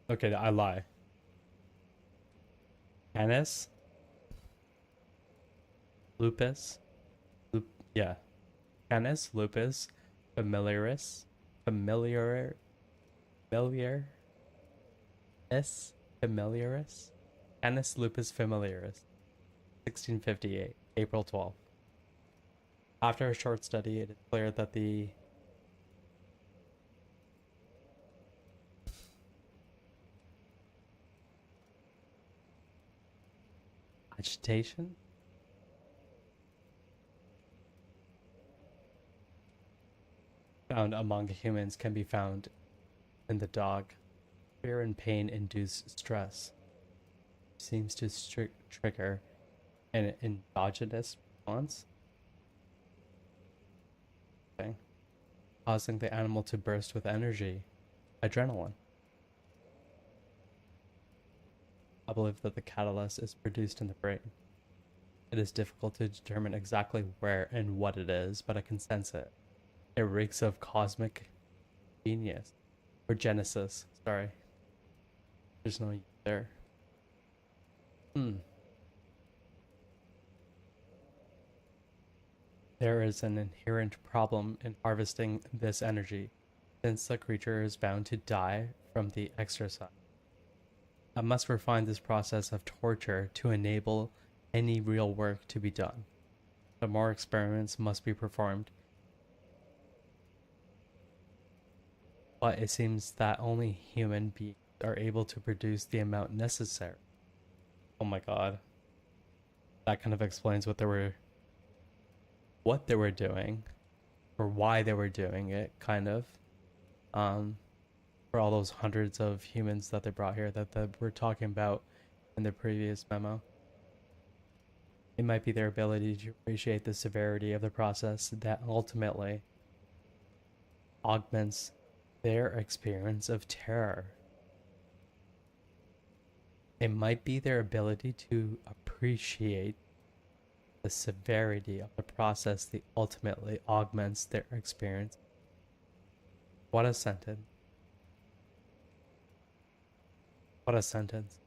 Okay, I lie. Canis? Lupus? Yeah. Canis lupus familiaris? Familiaris? Familiaris? Canis lupus familiaris. 1658, April 12th. After a short study, it is clear that the agitation found among humans can be found in the dog. Fear and pain induce stress. Seems to trigger an endogenous response. Okay. Causing the animal to burst with energy. Adrenaline. I believe that the catalyst is produced in the brain. It is difficult to determine exactly where and what it is, but I can sense it. It reeks of cosmic genius. Or genesis, sorry. There's no there. There is an inherent problem in harvesting this energy, since the creature is bound to die from the exercise. I must refine this process of torture to enable any real work to be done. But more experiments must be performed. but it seems that only human beings are able to produce the amount necessary. Oh my god. That kind of explains what they were doing, or why they were doing it, kind of. Um, for all those hundreds of humans that they brought here that we're talking about in the previous memo. It might be their ability to appreciate the severity of the process that ultimately augments their experience of terror. It might be their ability to appreciate the severity of the process that ultimately augments their experience. What a sentence. What a sentence.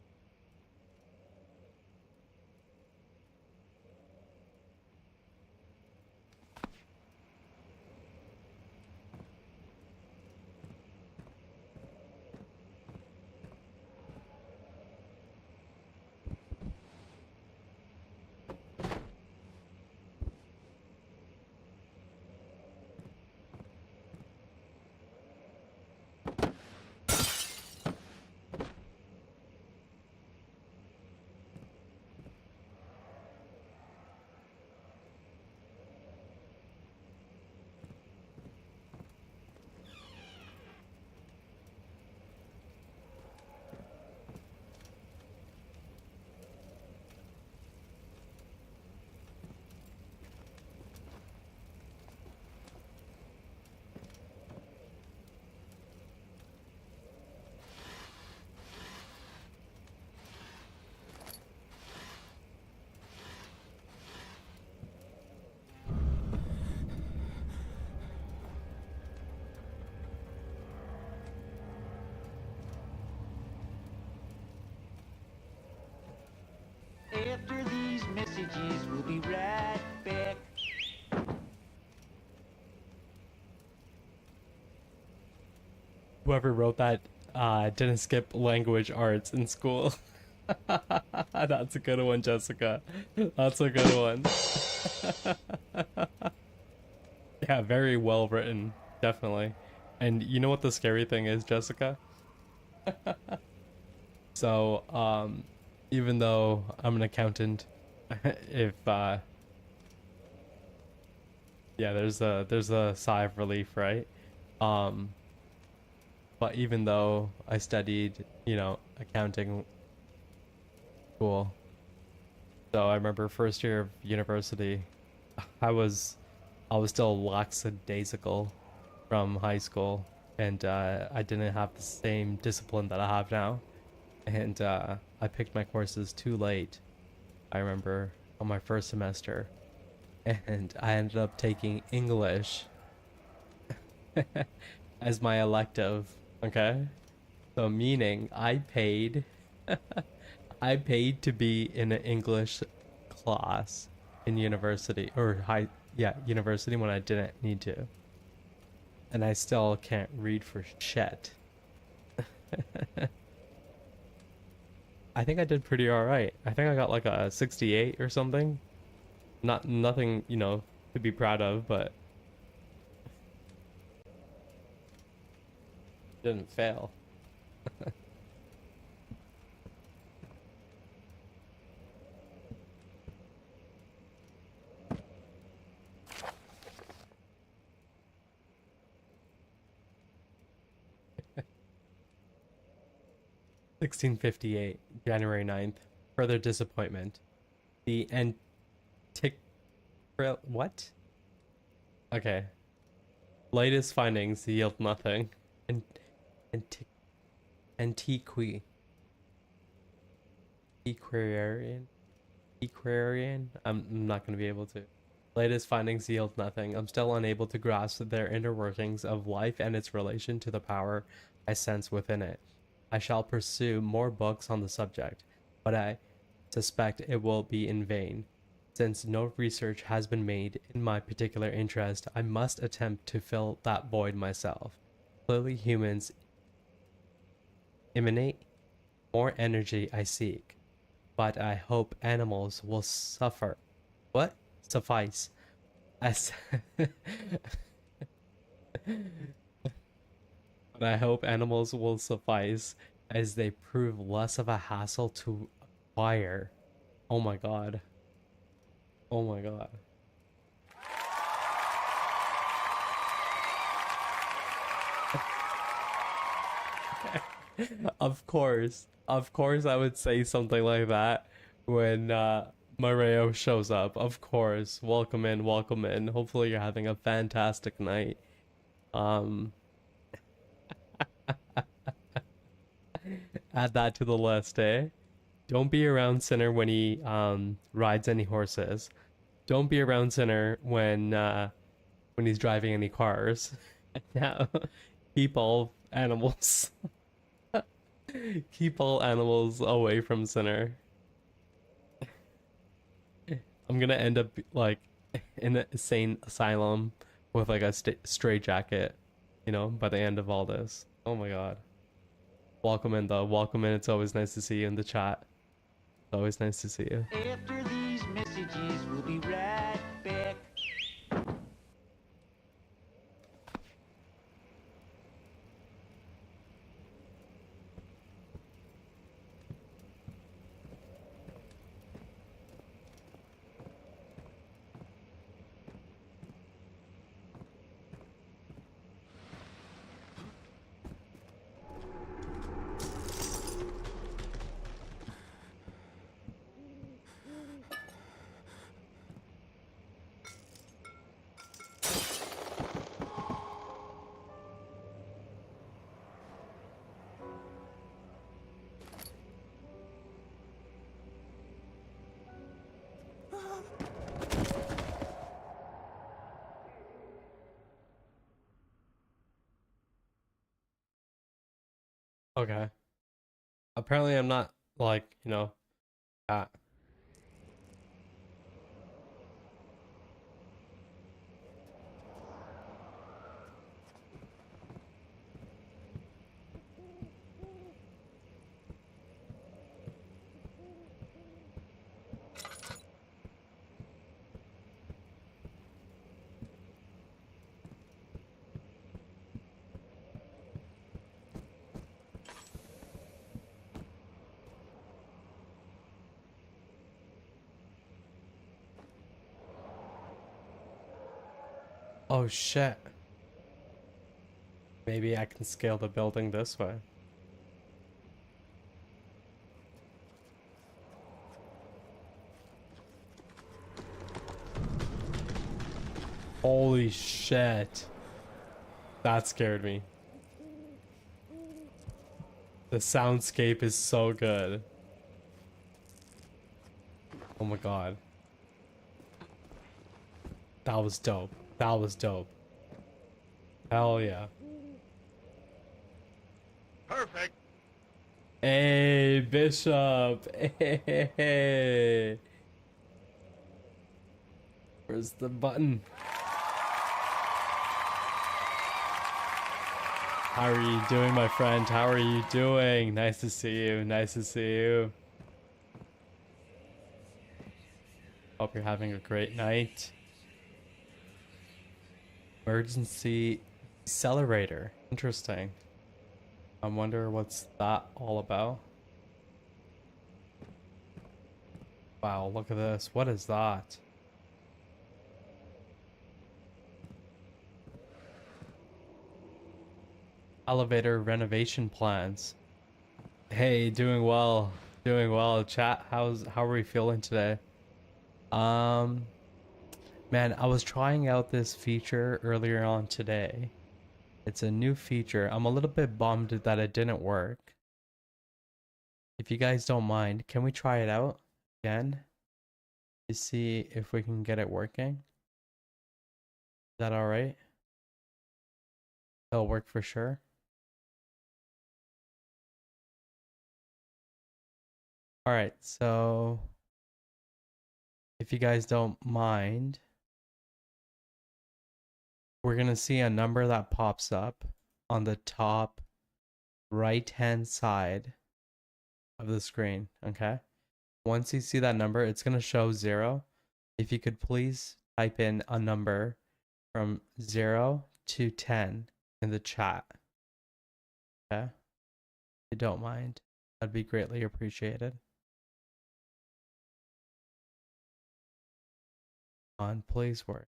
After these messages, we'll be right back. Whoever wrote that didn't skip language arts in school. That's a good one, Jessica. That's a good one. Yeah, very well written, definitely. And you know what the scary thing is, Jessica? So, even though I'm an accountant, if yeah, there's a sigh of relief, right? Um, but even though I studied, accounting school, so I remember first year of university, I was I was still lackadaisical from high school, and I didn't have the same discipline that I have now, and I picked my courses too late. I remember on my first semester, and I ended up taking English as my elective. Okay, so meaning I paid to be in an English class in university or university when I didn't need to. And I still can't read for shit. I think I did pretty alright. I think I got like a 68 or something. Nothing, to be proud of, but didn't fail. 1658, January 9th. Further disappointment. The antic... What? Okay. Latest findings yield nothing. Antiqui... Antiqui... Equarian? Equarian? I'm not going to be able to. Latest findings yield nothing. I'm still unable to grasp their inner workings of life and its relation to the power I sense within it. I shall pursue more books on the subject, but I suspect it will be in vain. Since no research has been made in my particular interest, I must attempt to fill that void myself. Clearly humans emanate more energy I seek, but I hope animals will suffer. What? Suffice. As But I hope animals will suffice as they prove less of a hassle to acquire. Oh my god. Oh my god. Of course I would say something like that when Mario shows up. Of course. Welcome in, welcome in. Hopefully you're having a fantastic night. Um Add that to the list, eh? Don't be around Sinner when he rides any horses. Don't be around Sinner when he's driving any cars. Now, keep all animals. Keep all animals away from Sinner. I'm gonna end up like in an insane asylum with like a stray jacket, you know, by the end of all this. Oh my god. Welcome in though. Welcome in. It's always nice to see you in the chat. It's always nice to see you. After these messages, we'll be right back. Okay. Apparently I'm not like, you know, uh, oh shit. Maybe I can scale the building this way. Holy shit. That scared me. The soundscape is so good. Oh my god. That was dope. That was dope. Hell yeah. Perfect. Hey, Bishop. Hey. Where's the button? How are you doing, my friend? How are you doing? Nice to see you. Nice to see you. Hope you're having a great night. Emergency accelerator. Interesting. I wonder what's that all about. Wow, look at this. What is that? Elevator renovation plans. Hey, doing well. Doing well. Chat, how are we feeling today? Man, I was trying out this feature earlier on today. It's a new feature. I'm a little bit bummed that it didn't work. If you guys don't mind, can we try it out again to see if we can get it working? Is that all right? It'll work for sure. All right, so if you guys don't mind, we're gonna see a number that pops up on the top right-hand side of the screen, okay? Once you see that number, it's gonna show 0. If you could please type in a number from 0 to 10 in the chat. Okay. If you don't mind, that'd be greatly appreciated. On, please work.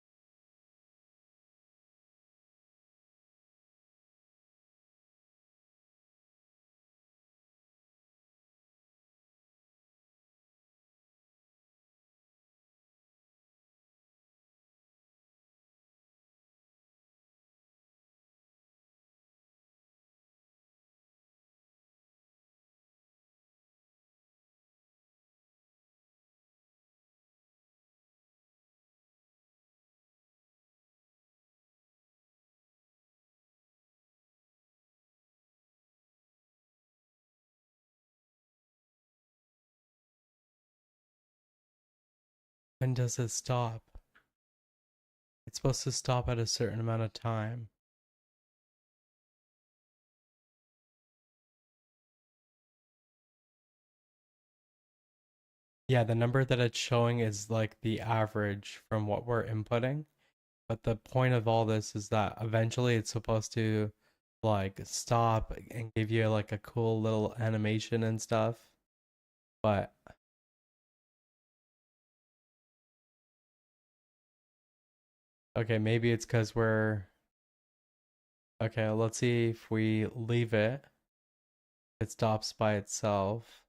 When does it stop? It's supposed to stop at a certain amount of time. Yeah, the number that it's showing is like the average from what we're inputting. But the point of all this is that eventually it's supposed to like stop and give you like a cool little animation and stuff. But okay, maybe it's because we're okay. Let's see if we leave it, it stops by itself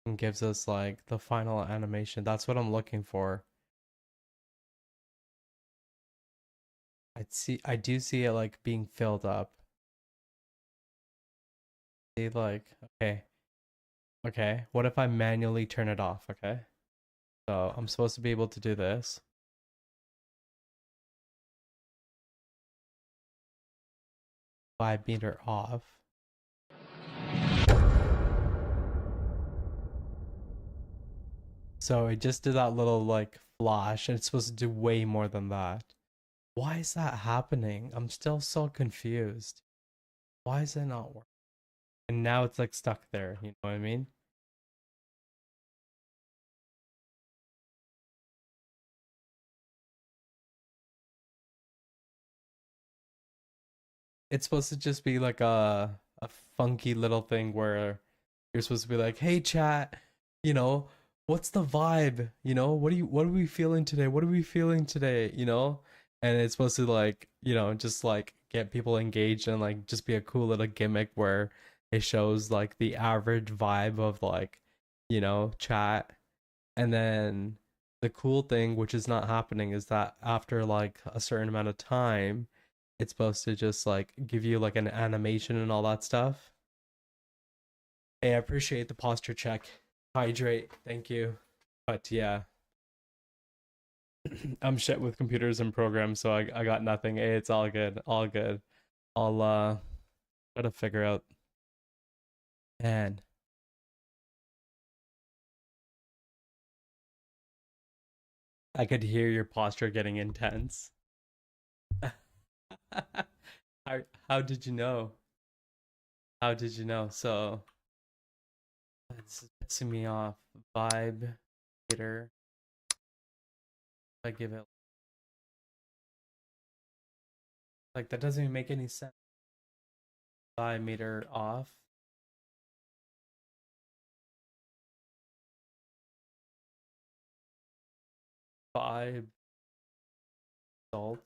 and gives us like the final animation. That's what I'm looking for. I do see it like being filled up. See, like, okay. Okay, what if I manually turn it off? Okay, so I'm supposed to be able to do this. 5 meter off. So it just did that little like flash, and it's supposed to do way more than that. Why is that happening? I'm still so confused. Why is it not working? And now it's like stuck there, you know what I mean? It's supposed to just be like a funky little thing where you're supposed to be like, "Hey chat, you know, what's the vibe? You know, what are we feeling today? What are we feeling today? You know?" And it's supposed to like, you know, just like get people engaged and like just be a cool little gimmick where it shows like the average vibe of like, you know, chat. And then the cool thing, which is not happening, is that after like a certain amount of time, it's supposed to just like give you like an animation and all that stuff. Hey, I appreciate the posture check. Hydrate, thank you. But yeah, I'm shit with computers and programs, so I got nothing. Hey, it's all good, all good. I'll try to figure out. And I could hear your posture getting intense. How did you know? How did you know? So it's pissing me off. Vibe hitter. I give it like that doesn't even make any sense. Vibe meter off. Vibe salt.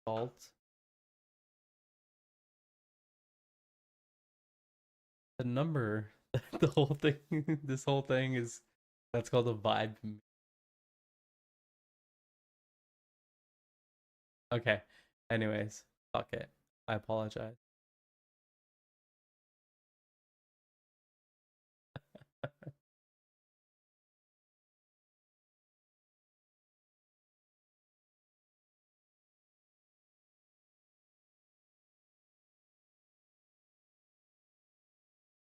Salt. The number. The whole thing. This whole thing is that's called a vibe. Okay. Anyways, fuck it. I apologize.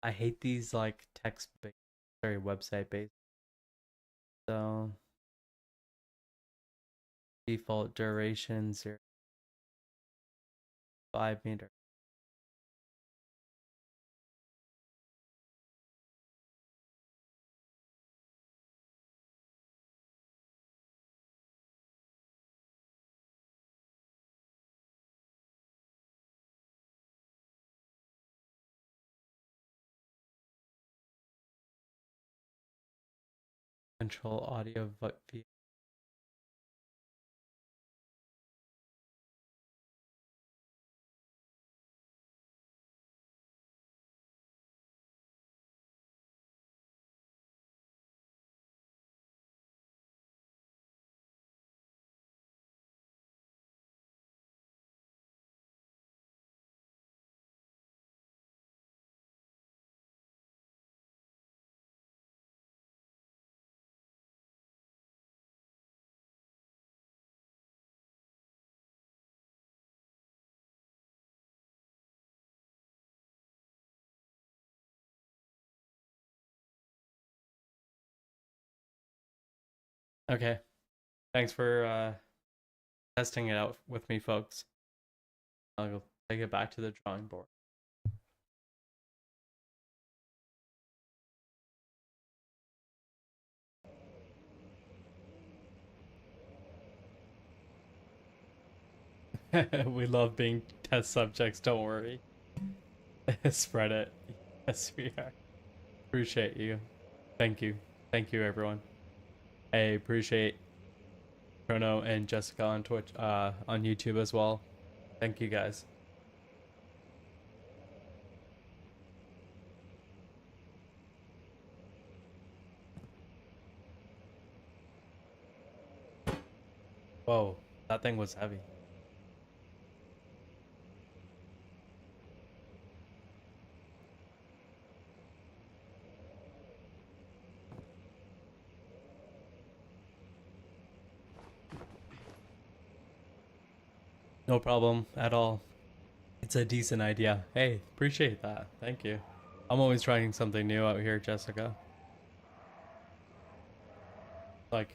I hate these like text based, sorry, website based. So default duration 0.5 meter. control audio via. Okay. Thanks for testing it out with me, folks. I'll go take it back to the drawing board. We love being test subjects, don't worry. Spread it. Yes, we are. Appreciate you. Thank you. Thank you, everyone. I appreciate Chrono and Jessica on Twitch, on YouTube as well. Thank you, guys. Whoa, that thing was heavy. No problem at all. It's a decent idea. Hey, appreciate that. Thank you. I'm always trying something new out here, Jessica. Like,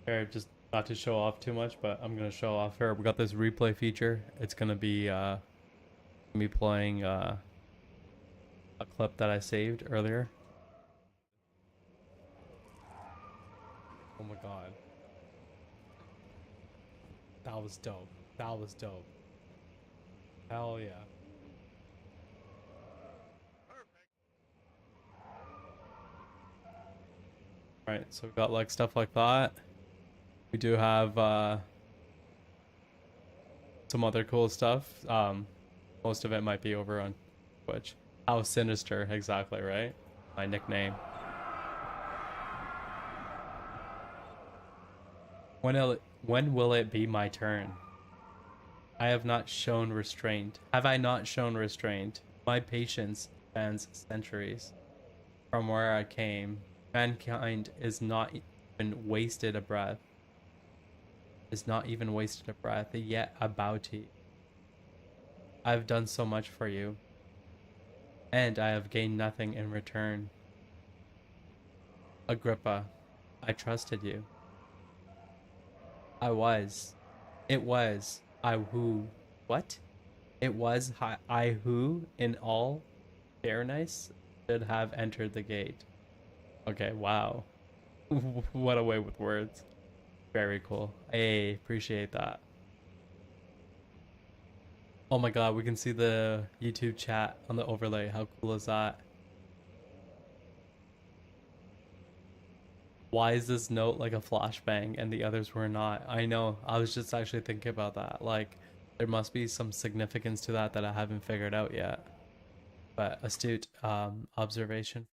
here, just not to show off too much, but I'm gonna show off here. We got this replay feature. It's gonna be me playing a clip that I saved earlier. Oh my god. That was dope. That was dope. Hell yeah. Right, so we got like stuff like that. We do have some other cool stuff. Most of it might be over on Twitch. How sinister, exactly, right? My nickname. When will it be my turn? I have not shown restraint. Have I not shown restraint? My patience spans centuries. From where I came, mankind is not even wasted a breath. Is not even wasted a breath, yet a bounty. I've done so much for you, and I have gained nothing in return. Agrippa, I trusted you. It was I who. What? It was I who, in all fairness, should have entered the gate. Okay, wow. What a way with words. Very cool. Hey, appreciate that. Oh my god, we can see the YouTube chat on the overlay. How cool is that? Why is this note like a flashbang and the others were not? I know. I was just actually thinking about that. Like, there must be some significance to that that I haven't figured out yet. But astute observation.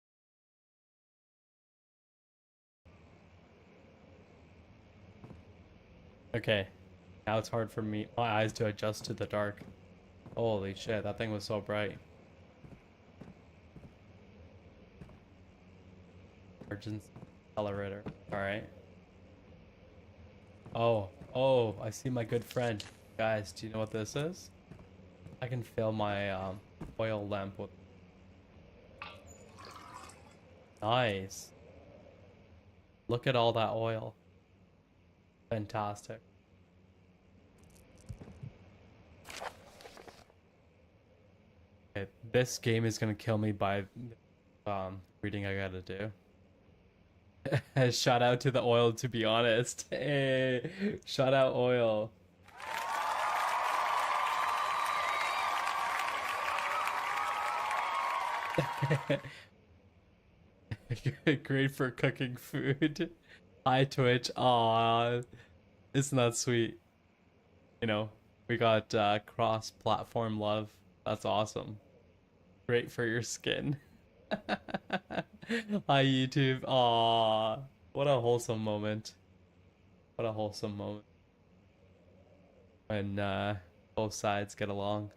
Okay, now it's hard for my eyes to adjust to the dark. Holy shit, that thing was so bright. Emergency accelerator. Alright. Oh, I see my good friend. Guys, do you know what this is? I can fill my oil lamp with. Nice. Look at all that oil. Fantastic. Okay, this game is gonna kill me by reading I gotta do. Shout out to the oil, to be honest. Hey, shout out oil. Great for cooking food. Hi Twitch. Aw, isn't that sweet? You know, we got cross-platform love. That's awesome. Great for your skin. Hi YouTube. Aw, what a wholesome moment. What a wholesome moment when both sides get along.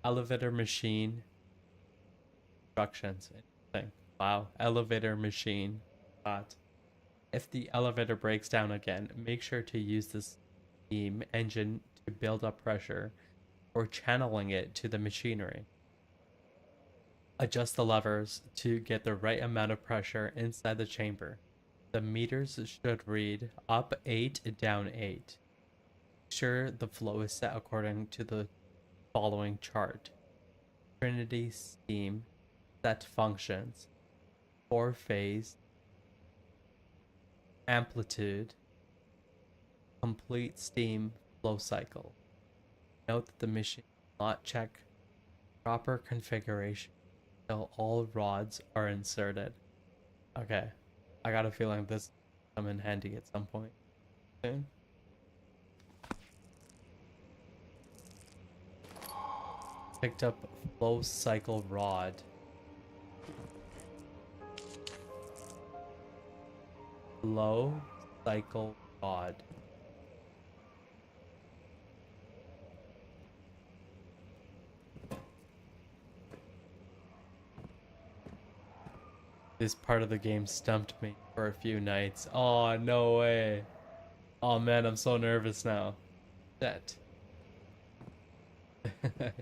Elevator machine instructions. Interesting. Wow, elevator machine. But if the elevator breaks down again, make sure to use the steam engine to build up pressure or channeling it to the machinery. Adjust the levers to get the right amount of pressure inside the chamber. The meters should read up 8, down 8. Make sure the flow is set according to the following chart. Trinity steam set functions. 4-phase amplitude, complete steam flow cycle. Note that the machine will not check proper configuration until all rods are inserted. Okay, I got a feeling this will come in handy at some point soon. Picked up flow cycle rod. Flow cycle rod. This part of the game stumped me for a few nights. Oh, no way. Oh man, I'm so nervous now. Shit. I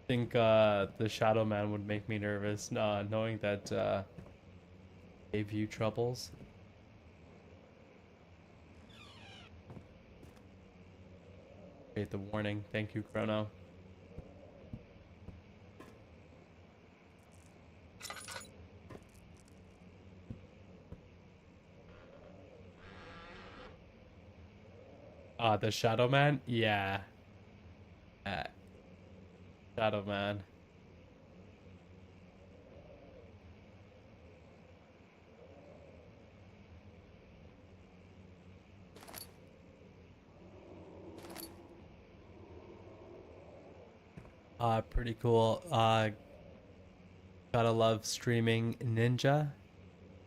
think the Shadow Man would make me nervous, knowing that gave you troubles. Appreciate the warning. Thank you, Chrono. The Shadow Man? Yeah. Shadow Man. Pretty cool. Gotta love streaming Ninja.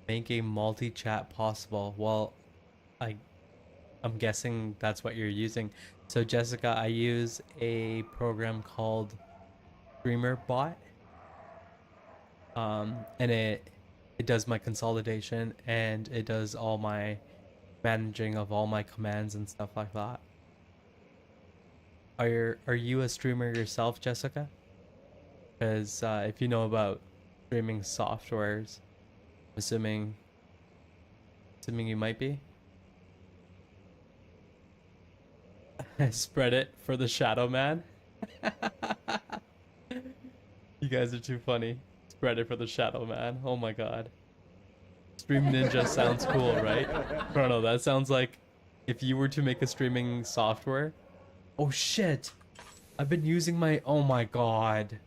Making multi-chat possible. Well, I'm guessing that's what you're using. So Jessica, I use a program called StreamerBot. And it does my consolidation and it does all my managing of all my commands and stuff like that. Are you a streamer yourself, Jessica? Because if you know about streaming softwares, assuming you might be. Spread it for the Shadow Man. You guys are too funny. Spread it for the Shadow Man. Oh my god. Stream Ninja sounds cool, right? I don't know, that sounds like if you were to make a streaming software. Oh shit! I've been using my... Oh my god.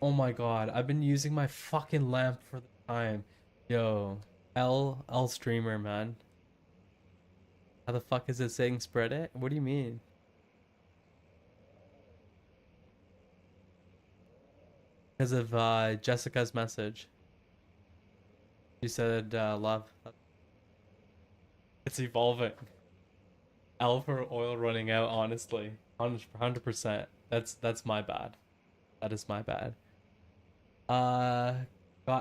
Oh my god. I've been using my fucking lamp for the time. Yo. L streamer, man. How the fuck is it saying spread it? What do you mean? Because of Jessica's message. She said love. It's evolving. L for oil running out, honestly. 100%. That's my bad. That is my bad.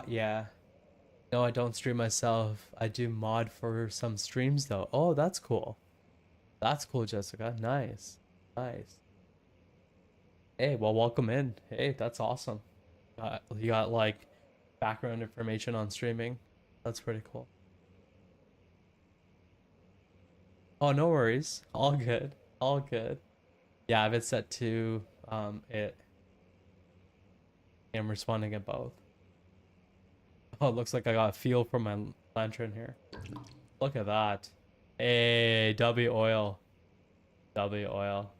Yeah. No, I don't stream myself. I do mod for some streams though. Oh, that's cool. That's cool, Jessica. Nice. Nice. Hey, well, welcome in. Hey, that's awesome. You got like background information on streaming. That's pretty cool. Oh, no worries. All good. All good. Yeah, I have it set to it. I'm responding at both. Oh, it looks like I got a feel from my lantern here. Look at that. Hey, W oil. W oil.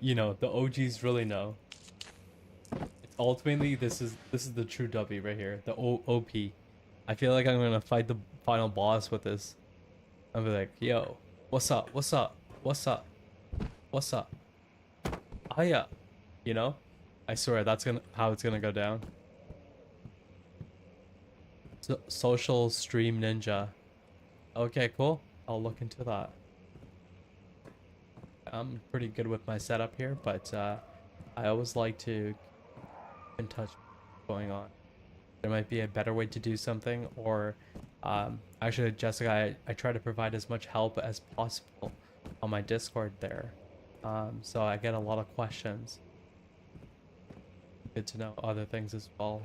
You know, the OGs really know. It's ultimately, this is the true W right here. The OP. I feel like I'm gonna fight the final boss with this. I'll be like, yo, what's up? What's up? What's up? What's up? Hiya. You know? I swear that's how it's gonna go down. Social stream ninja. Okay, cool. I'll look into that. I'm pretty good with my setup here, but I always like to keep in touch with what's going on. There might be a better way to do something, or actually, Jessica, I try to provide as much help as possible on my Discord there. So I get a lot of questions. Good to know other things as well.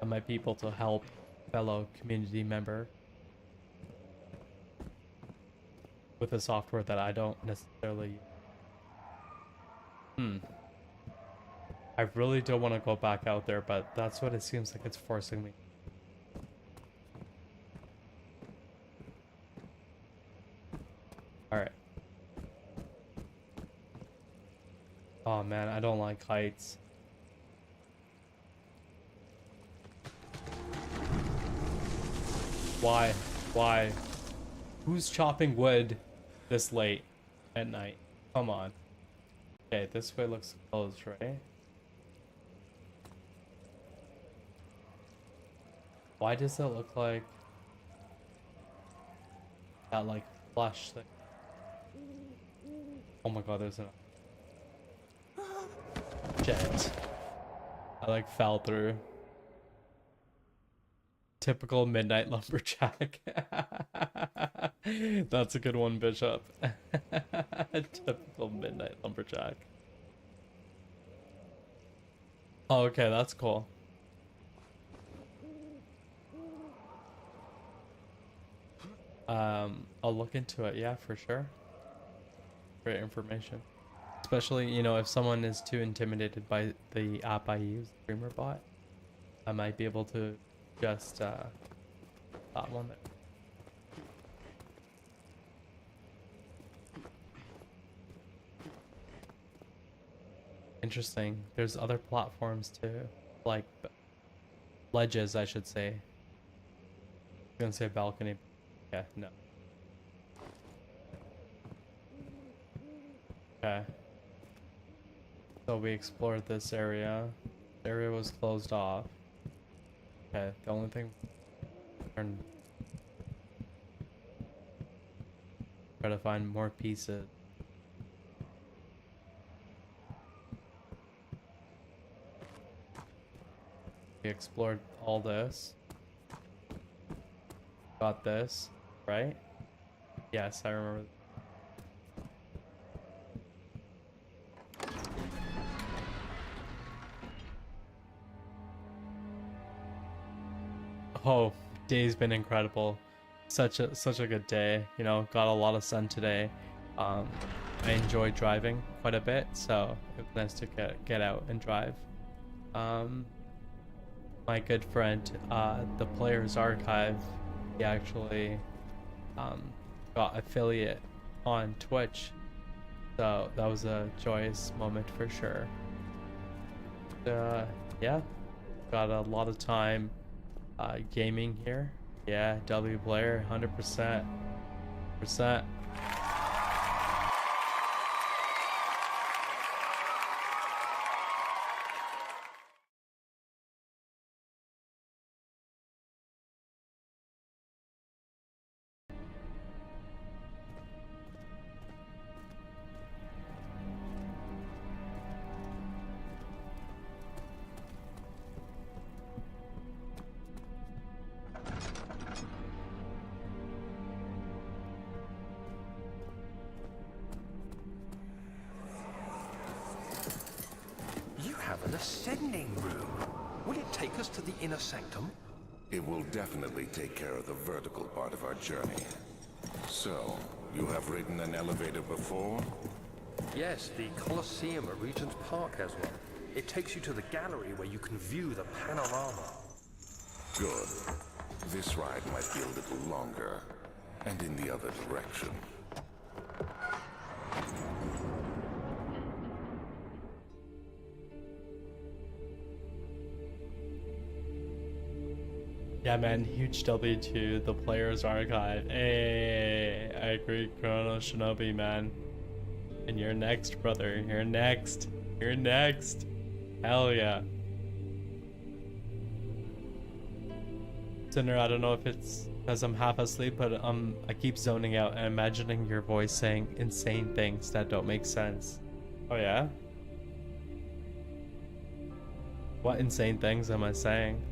I might be able to help fellow community member with a software that I don't necessarily. I really don't want to go back out there, but that's what it seems like it's forcing me. Alright. Oh man, I don't like heights. Why? Why? Who's chopping wood this late at night? Come on. Okay, this way looks closed, right? Why does it look like that, like, flush thing? Oh my god, there's a jet. I, like, fell through. Typical midnight lumberjack. That's a good one, Bishop. Typical midnight lumberjack. Oh, okay, that's cool. I'll look into it, yeah, for sure. Great information. Especially, you know, if someone is too intimidated by the app I use, StreamerBot, I might be able to just that one there. Interesting. There's other platforms too, like ledges, I should say. I'm gonna say balcony. Yeah, no. Okay. So we explored this area. The area was closed off. Okay, the only thing. Try to find more pieces. We explored all this. Got this, right? Yes, I remember. Oh, day's been incredible. Such a good day. You know, got a lot of sun today. I enjoyed driving quite a bit, so it was nice to get out and drive. My good friend, the Players Archive, he actually got affiliate on Twitch, so that was a joyous moment for sure. Yeah, got a lot of time gaming here. Yeah, W player, 100%. An ascending room. Will it take us to the inner sanctum? It will definitely take care of the vertical part of our journey. So, you have ridden an elevator before? Yes, the Colosseum at Regent's Park has one. It takes you to the gallery where you can view the panorama. Good. This ride might be a little longer, and in the other direction. Yeah, man, huge W to the Players Archive. Hey, I agree, Chrono Shinobi, man. And you're next, brother. You're next. You're next. Hell yeah. Sinner, I don't know if it's because I'm half asleep, but I keep zoning out and imagining your voice saying insane things that don't make sense. Oh yeah? What insane things am I saying?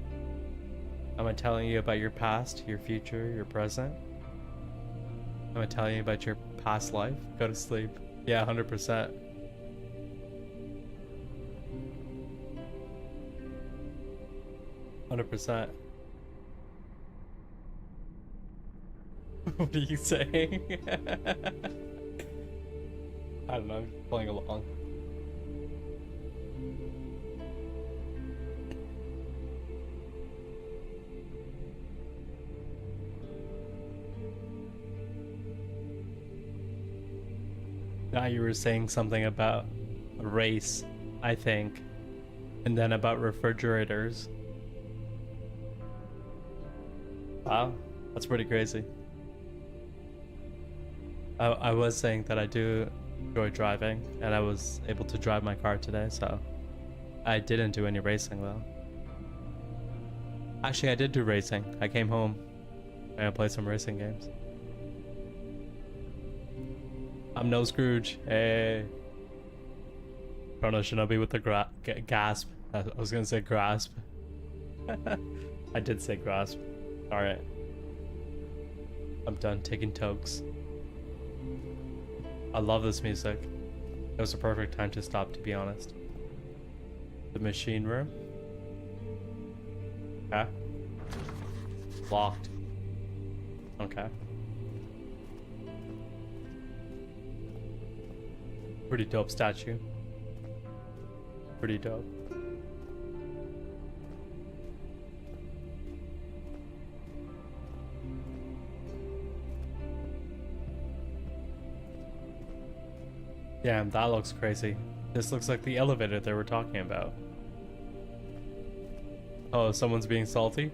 Am I telling you about your past, your future, your present? Am I telling you about your past life? Go to sleep. Yeah, 100%. What are you saying? I don't know, I'm just playing along. Now you were saying something about race, I think, and then about refrigerators. Wow, that's pretty crazy. I was saying that I do enjoy driving, and I was able to drive my car today, so I didn't do any racing though. Actually, I did do racing. I came home and I played some racing games. I'm no Scrooge. Hey. Chrono Shinobi with the gasp. I was gonna say grasp. I did say grasp. Alright. I'm done taking tokes. I love this music. It was a perfect time to stop, to be honest. The machine room. Okay. Locked. Okay. Pretty dope statue. Pretty dope. Damn, that looks crazy. This looks like the elevator they were talking about. Oh, someone's being salty?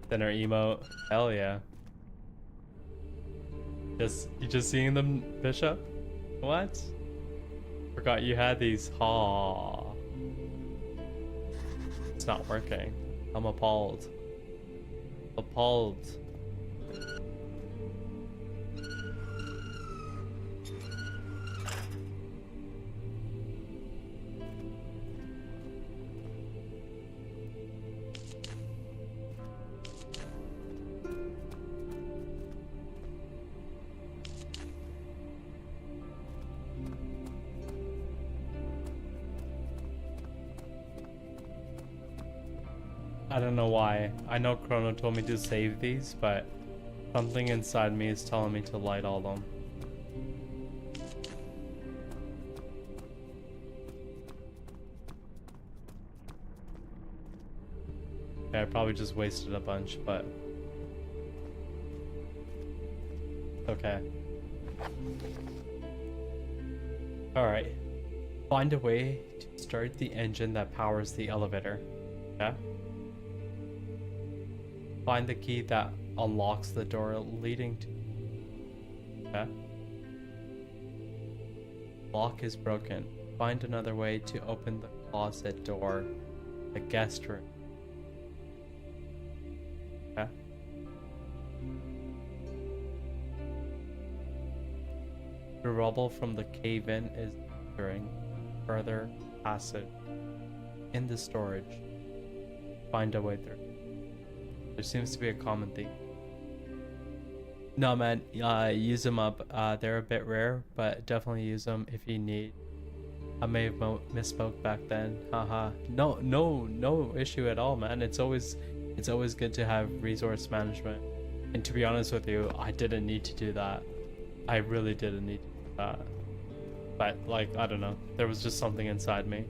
Then our emote. Hell yeah. You just seeing them, Bishop? What? Forgot you had these. Ha. It's not working. I'm appalled. Appalled. I don't know why. I know Chrono told me to save these, but something inside me is telling me to light all them. Yeah, I probably just wasted a bunch, but okay. Alright. Find a way to start the engine that powers the elevator. Yeah? Find the key that unlocks the door leading to... Okay. Lock is broken. Find another way to open the closet door. The guest room. Okay. The rubble from the cave-in is during further passage in the storage. Find a way through. There seems to be a common theme. No man, use them up. They're a bit rare, but definitely use them if you need. I may have misspoke back then. Haha. No issue at all, man. It's always good to have resource management. And to be honest with you, I didn't need to do that. I really didn't need to do that. But like, I don't know. There was just something inside me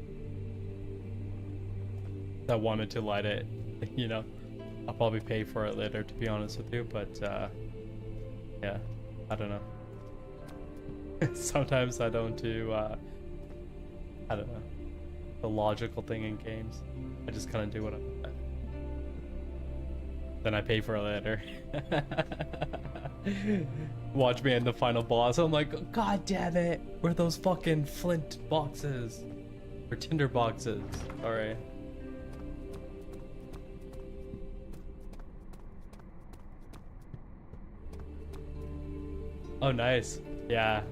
that wanted to light it, you know. I'll probably pay for it later, to be honest with you, but yeah, I don't know. Sometimes I don't do, I don't know. the logical thing in games. I just kind of do what I want. Then I pay for it later. Watch me in the final boss. I'm like, God damn it! Where are those fucking flint boxes? Or tinder boxes? Alright. Oh, nice. Yeah.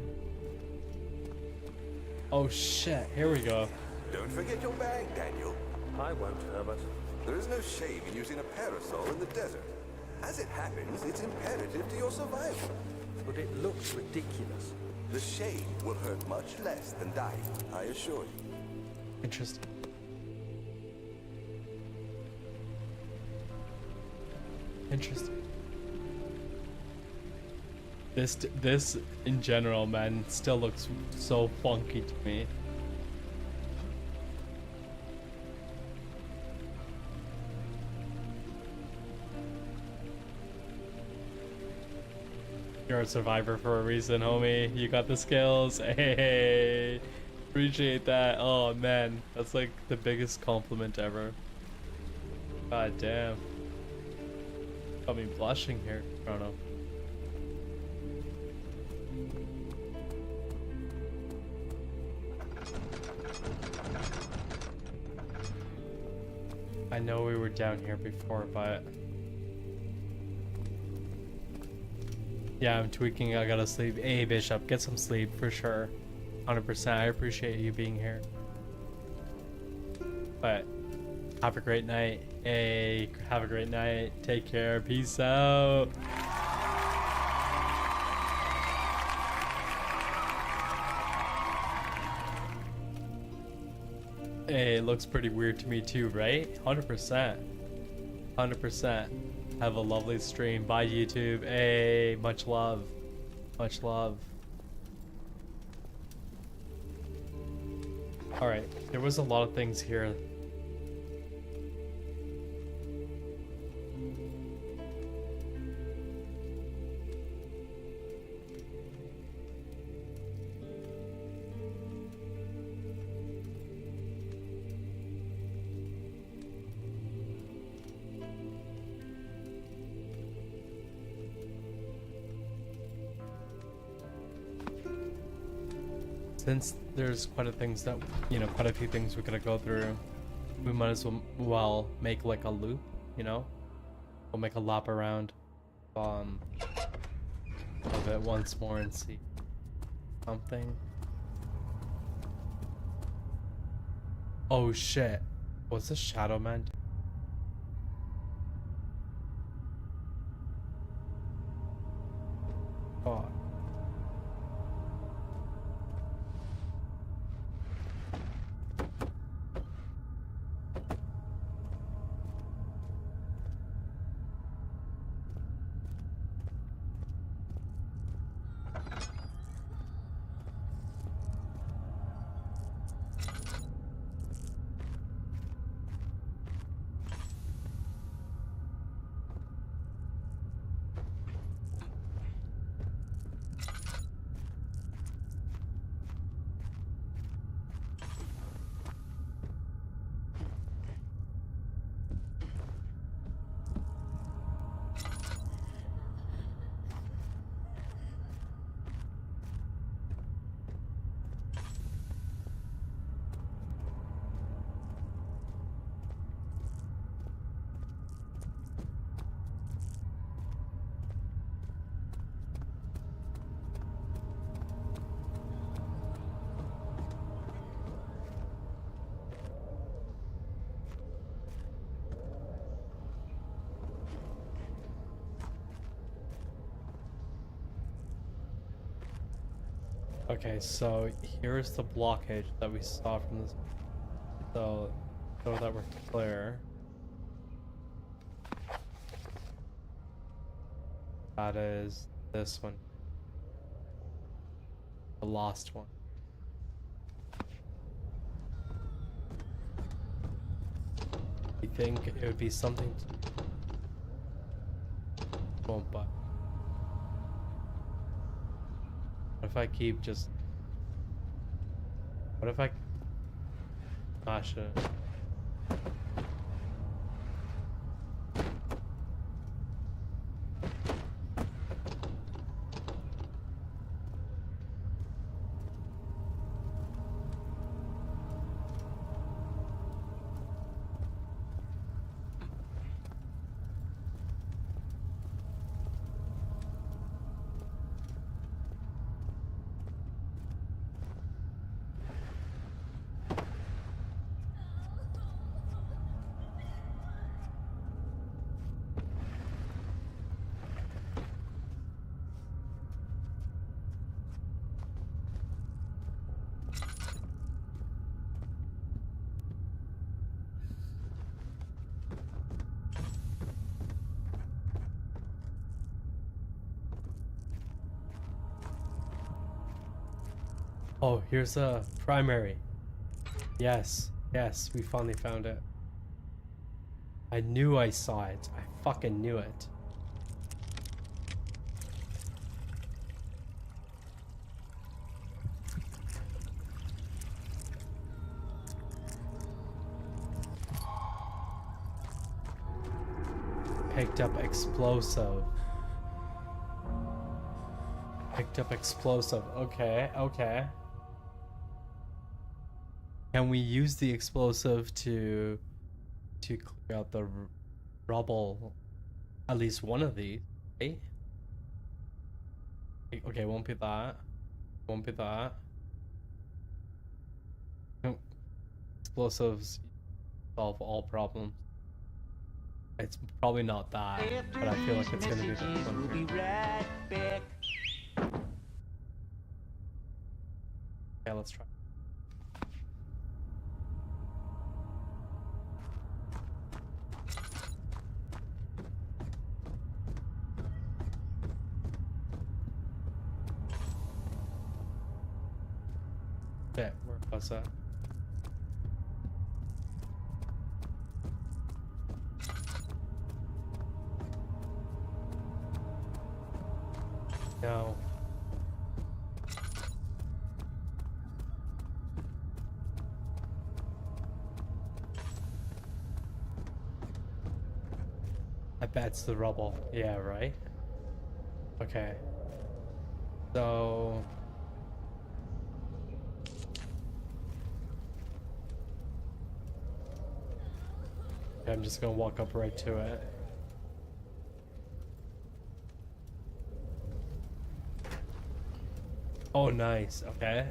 Oh shit, here we go. Don't forget your bag, Daniel. I won't, Herbert. There is no shame in using a parasol in the desert. As it happens, it's imperative to your survival. But it looks ridiculous. The shade will hurt much less than dying, I assure you. Interesting. Interesting. This in general, man, still looks so funky to me. You're a survivor for a reason, homie. You got the skills. Hey, appreciate that. Oh man, that's like the biggest compliment ever. God damn. Got me blushing here. I don't know. I know we were down here before, but yeah, I'm tweaking. I gotta sleep. Hey, Bishop, get some sleep for sure. 100%. I appreciate you being here. But have a great night. Hey, have a great night. Take care. Peace out. Hey, it looks pretty weird to me too, right? 100%. 100%. Have a lovely stream. Bye, YouTube. Hey, much love. Much love. Alright, there was a lot of things here. Since there's quite a few things we gotta go through, we might as well make like a loop, you know? We'll make a lap around of it once more and see something. Oh shit. What's this Shadow Man? Oh. Okay, so here's the blockage that we saw from this. So that we're clear. That is this one. The last one. I think it would be something won't but what if I keep just Smash it. Oh, here's a primary. Yes, yes, we finally found it. I knew I saw it. I fucking knew it. Picked up explosive. Picked up explosive. Okay, okay. Can we use the explosive to clear out the rubble? At least one of these, right? Okay, won't be that. Won't be that. No. Explosives solve all problems. It's probably not that, but I feel like it's gonna be the one We'll here. be right back. Okay, let's try. Okay, where was that? No. I bet it's the rubble. Yeah, right? Okay. So... okay, I'm just gonna walk up right to it. Oh, nice. Okay.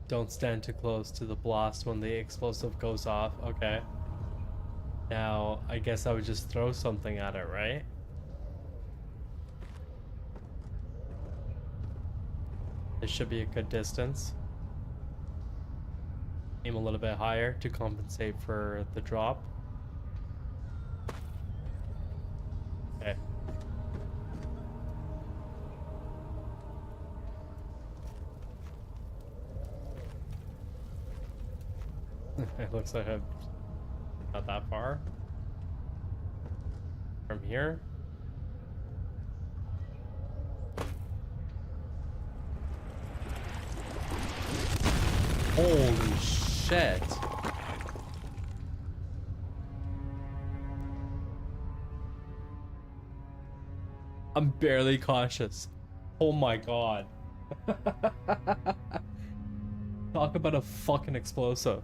Don't stand too close to the blast when the explosive goes off. Okay. Now, I guess I would just throw something at it, right? It should be a good distance. Aim a little bit higher to compensate for the drop. Okay. It looks like I'm not that far from here. Holy shit. I'm barely cautious. Oh my god. Talk about a fucking explosive.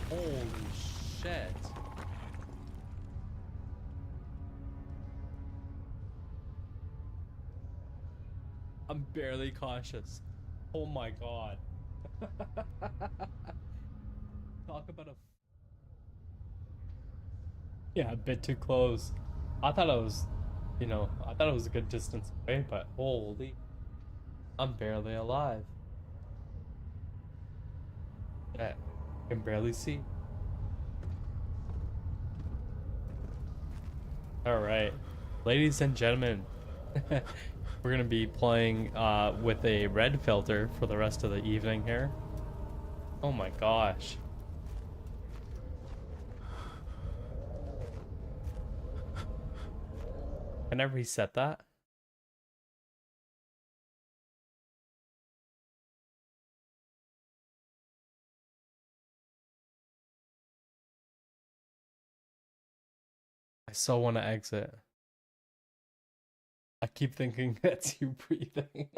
Holy shit. I'm barely cautious. Oh my god. Talk about a... yeah, a bit too close. I thought I was, you know, I thought it was a good distance away, but holy... I'm barely alive. Yeah, I can barely see. Alright, ladies and gentlemen, we're gonna be playing with a red filter for the rest of the evening here. Oh my gosh. Can I reset that? so want to exit. I keep thinking that's you breathing.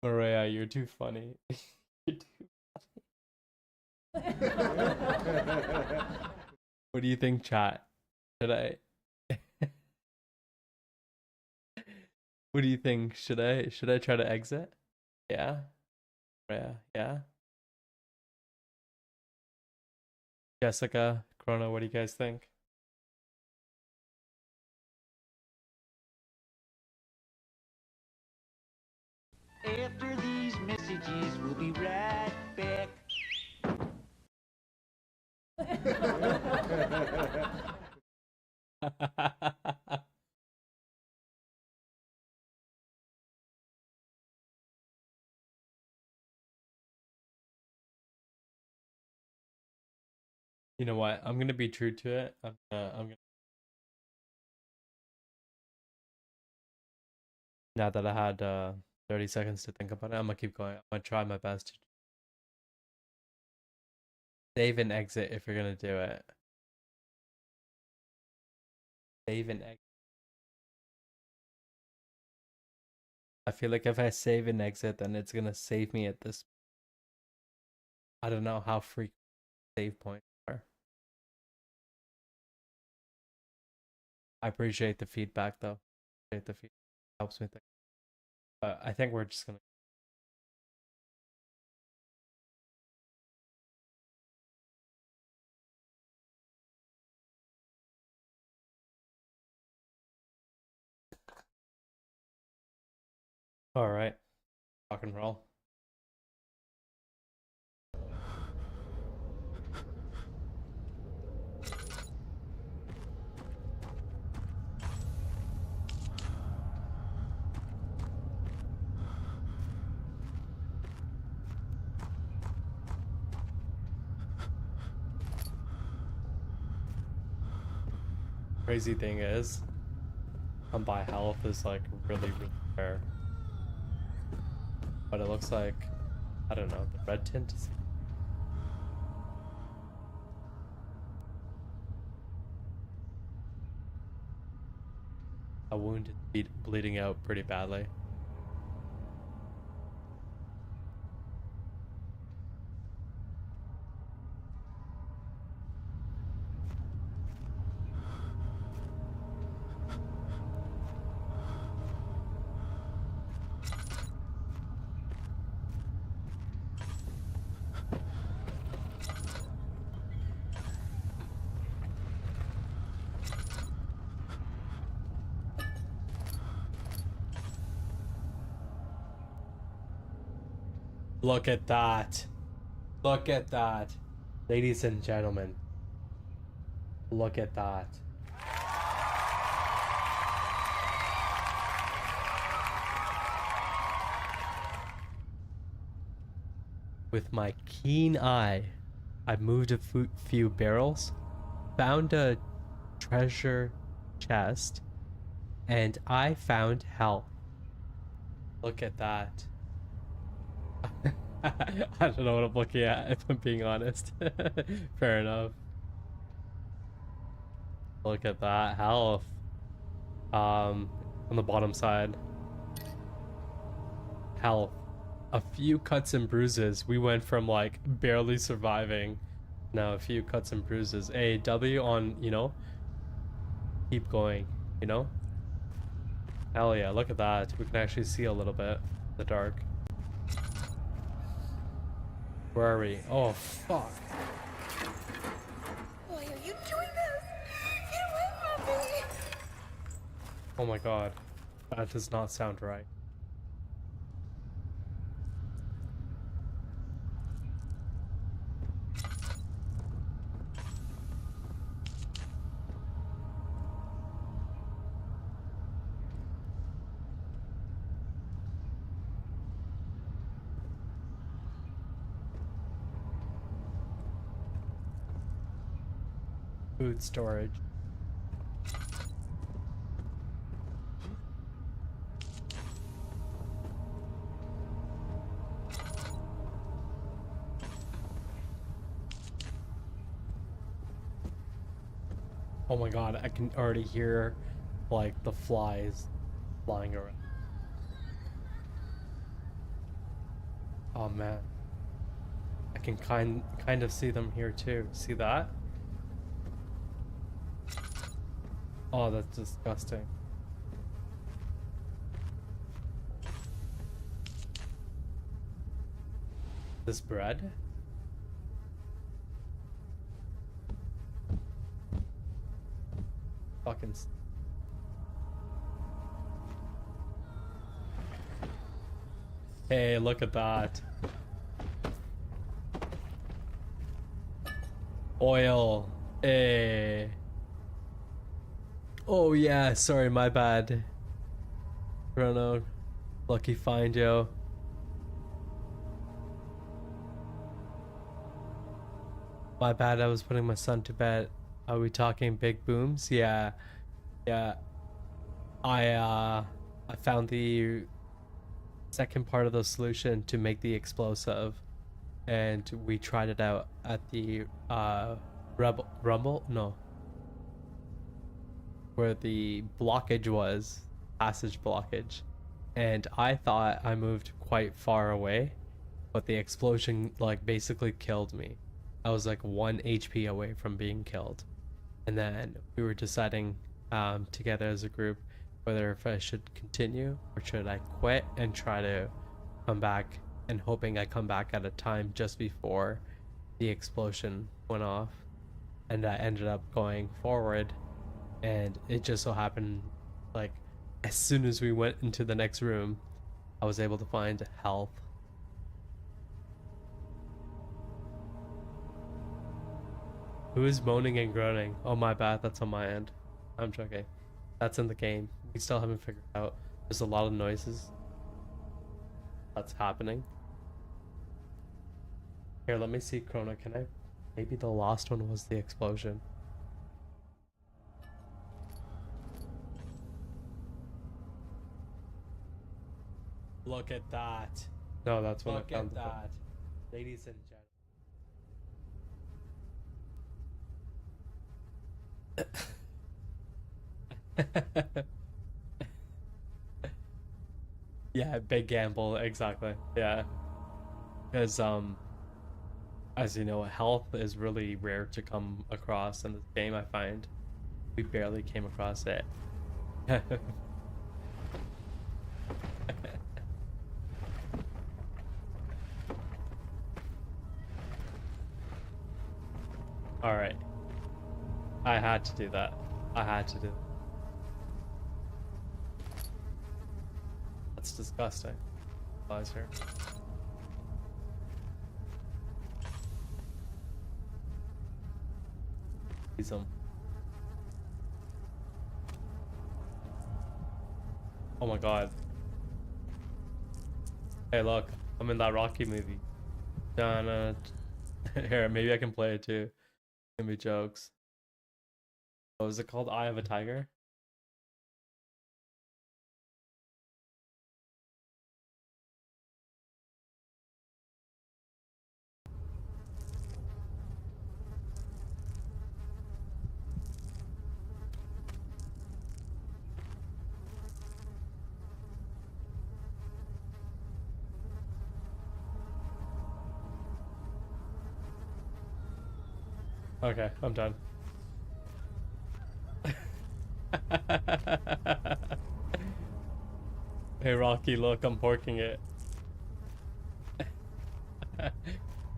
Maria, you're too funny. You're too What do you think, chat? Should I? What do you think? Should I try to exit? Yeah. Yeah. Jessica, Chrono, what do you guys think? After these messages, we'll be right back. You know what? I'm gonna be true to it. I'm gonna. Now that I had 30 seconds to think about it, I'm gonna keep going. I'm gonna try my best to save and exit if you're gonna do it. Save and exit. I feel like if I save and exit, then it's gonna save me at this. I don't know how frequent save points are. I appreciate the feedback though. Appreciate the feedback. Helps me think. I think we're just gonna. All right, rock and roll. Crazy thing is, by health is like really rare. But it looks like, I don't know, the red tint is. A wound is bleeding out pretty badly. Look at that. Look at that. Ladies and gentlemen. Look at that. With my keen eye, I moved a few barrels, found a treasure chest, and I found health. Look at that. I don't know what I'm looking at, if I'm being honest. Fair enough. Look at that health. On the bottom side. Health. A few cuts and bruises. We went from like barely surviving. Now a few cuts and bruises. A W on, you know, keep going, you know? Hell yeah, look at that. We can actually see a little bit in the dark. Where are we? Oh, fuck. Why are you doing this? Get away from me! Oh my god. That does not sound right. Food storage. Oh my god, I can already hear like the flies flying around. Oh man. I can kind of see them here too. See that? Oh, that's disgusting. This bread? Fucking. Hey, look at that. Oil. Hey. Oh yeah, sorry, my bad. Chrono. Lucky find, yo. My bad, I was putting my son to bed. Are we talking big booms? Yeah. Yeah. I found the second part of the solution to make the explosive, and we tried it out at the Rebel Rumble? No. Where the blockage was, passage blockage. And I thought I moved quite far away, but the explosion like basically killed me. I was like 1 HP away from being killed. And then we were deciding together as a group whether if I should continue or should I quit and try to come back, and hoping I come back at a time just before the explosion went off. And I ended up going forward, and it just so happened like as soon as we went into the next room, I was able to find health. Who is moaning and groaning? Oh my bad, that's on my end. I'm joking. That's in the game. We still haven't figured out. There's a lot of noises that's happening. Here, let me see, Chrono. Can I? Maybe the last one was the explosion. Look at that. No, that's when I found the that. Ladies and gentlemen. Yeah, big gamble, exactly. Yeah. Because as you know, health is really rare to come across in this game, I find. We barely came across it. Alright. I had to do that. I had to do it. That's disgusting. Flies here. Use them. Oh my god. Hey look, I'm in that Rocky movie. Dun, here, maybe I can play it too. Give me jokes. What was it called? Eye of a Tiger? Okay, I'm done. Hey Rocky, look, I'm porking it.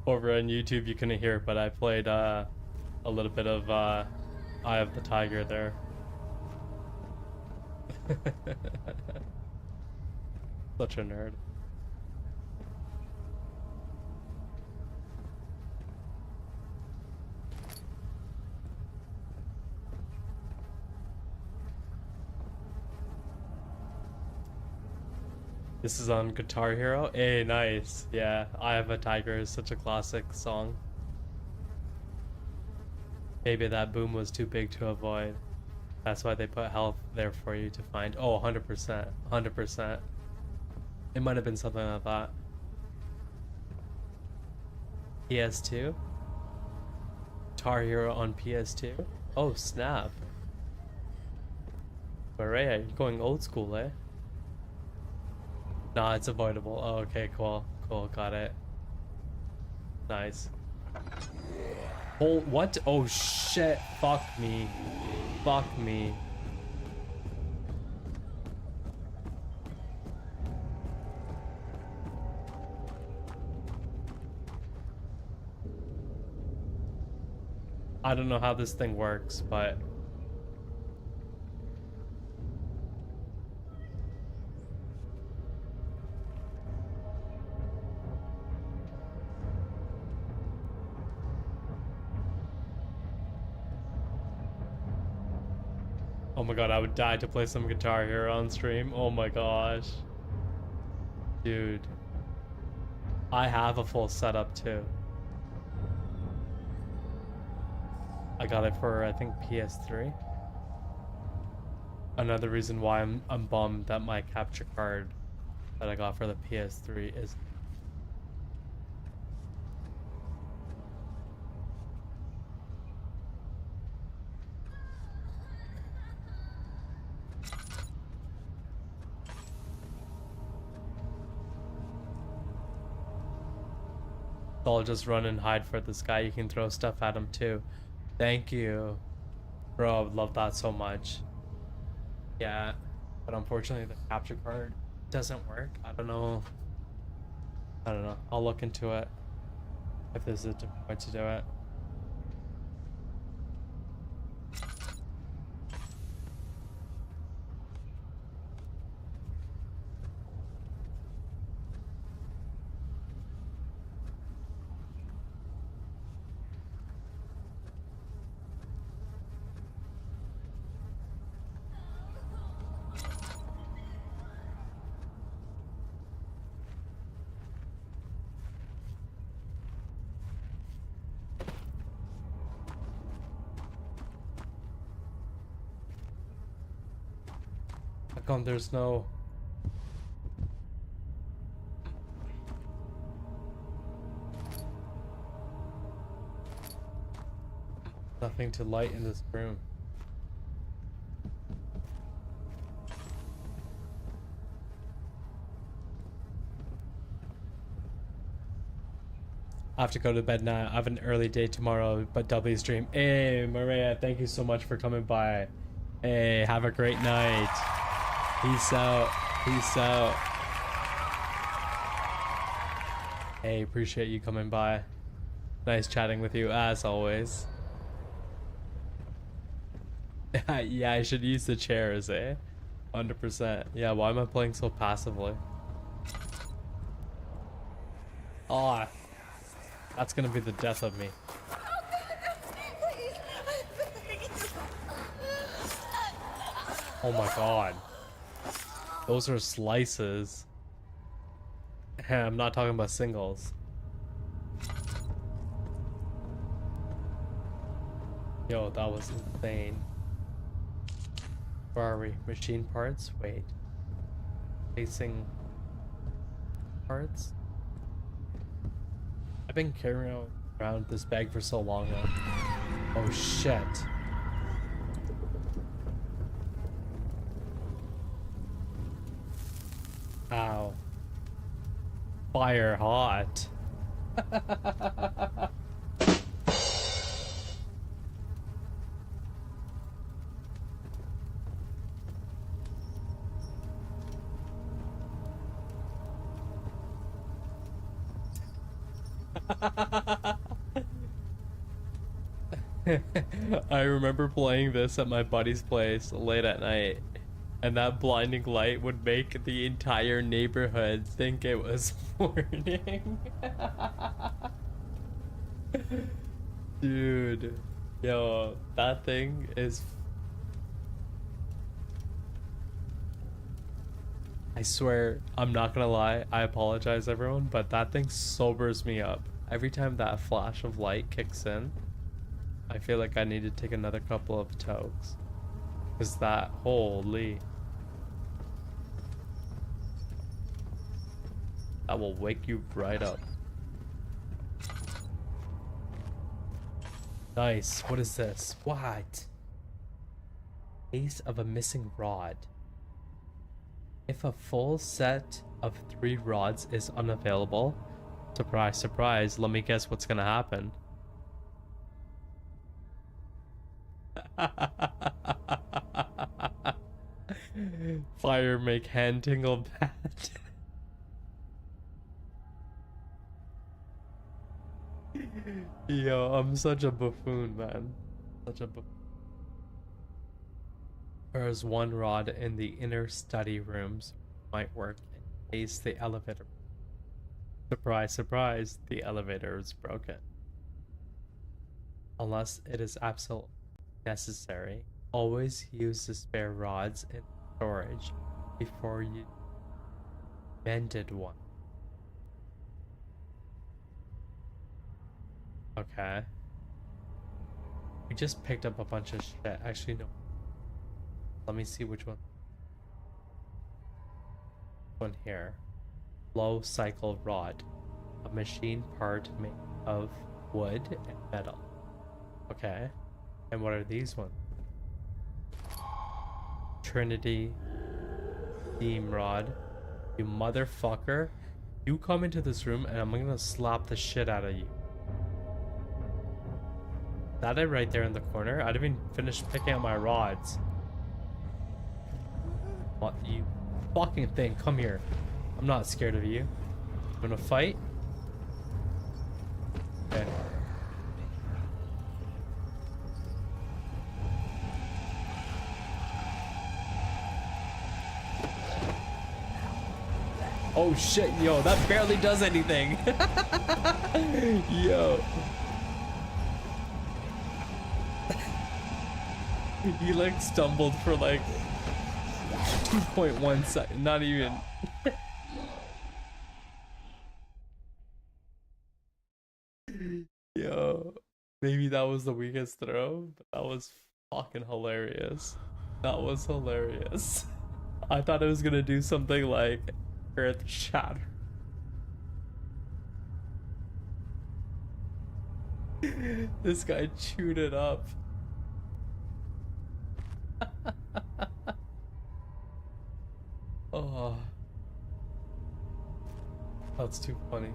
Over on YouTube you couldn't hear it, but I played a little bit of Eye of the Tiger there. Such a nerd. This is on Guitar Hero. Hey, nice. Yeah, Eye of a Tiger is such a classic song. Maybe that boom was too big to avoid. That's why they put health there for you to find. Oh, 100%. 100%. It might have been something like that. PS2? Guitar Hero on PS2? Oh, snap. Maria, you're going old school, eh? Nah, it's avoidable. Oh, okay, cool. Cool, got it. Nice. Oh, what? Oh, shit. Fuck me. Fuck me. I don't know how this thing works, but... Oh my god, I would die to play some Guitar Hero on stream. Oh my gosh. Dude. I have a full setup too. I got it for, I think, PS3. Another reason why I'm bummed that my capture card that I got for the PS3 is... So I'll just run and hide for this guy. You can throw stuff at him too. Thank you. Bro, I would love that so much. Yeah, but unfortunately the capture card doesn't work. I don't know. I'll look into it if there's a different way to do it. How come there's no... nothing to light in this room? I have to go to bed now. I have an early day tomorrow, but W stream. Hey, Maria, thank you so much for coming by. Hey, have a great night. Peace out. Peace out. Hey, appreciate you coming by. Nice chatting with you as always. Yeah, I should use the chairs, eh? 100%. Yeah, why am I playing so passively? Oh, that's gonna be the death of me. Oh my god. Those are slices. I'm not talking about singles. Yo, that was insane. Where are we? Machine parts? Wait. Facing parts? I've been carrying around this bag for so long now. Oh shit. Ow. Fire hot. I remember playing this at my buddy's place late at night, and that blinding light would make the entire neighborhood think it was morning. Dude, yo, that thing is... I swear, I'm not gonna lie, I apologize everyone, but that thing sobers me up. Every time that flash of light kicks in, I feel like I need to take another couple of togs. Cause that, holy. That will wake you right up. Nice. What is this? What? Case of a missing rod. If a full set of 3 rods is unavailable, surprise, surprise, let me guess what's gonna happen. Fire make hand tingle bad. Yo, I'm such a buffoon, man. Such a buffoon. There is 1 rod in the inner study rooms. Might work in case the elevator. Surprise, surprise, the elevator is broken. Unless it is absolutely necessary, always use the spare rods in storage before you mended one. Okay. We just picked up a bunch of shit. Actually, no. Let me see which one. One here. Low cycle rod. A machine part made of wood and metal. Okay. And what are these ones? Trinity beam rod. You motherfucker. You come into this room and I'm gonna slap the shit out of you. That it right there in the corner? I didn't even finish picking out my rods. What, you fucking thing, come here. I'm not scared of you. You wanna fight? Okay. Oh shit, yo, that barely does anything. Yo. He like stumbled for like 2.1 seconds, not even. Yo, maybe that was the weakest throw, but that was fucking hilarious. That was hilarious. I thought it was gonna do something like earth shatter. This guy chewed it up. Oh, that's too funny.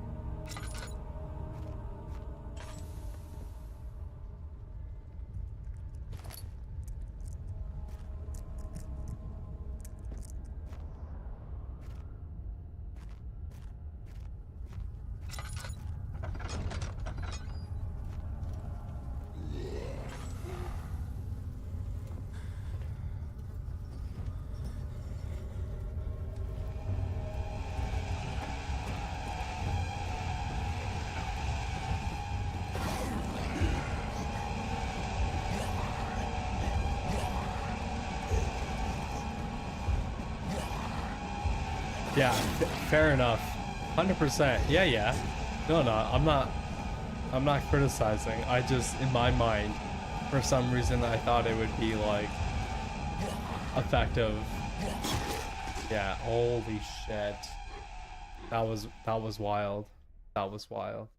Yeah, fair enough. 100%. Yeah. No, I'm not criticizing. I just, in my mind, for some reason, I thought it would be like effective. Yeah, holy shit. That was wild. That was wild.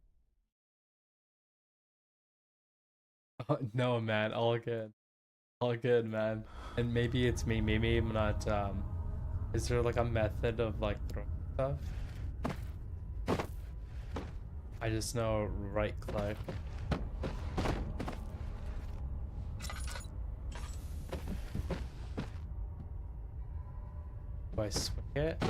No, man, all good. All good, man. And maybe it's me. Maybe I'm not, is there like a method of like throwing stuff? I just know right click. Do I swing it?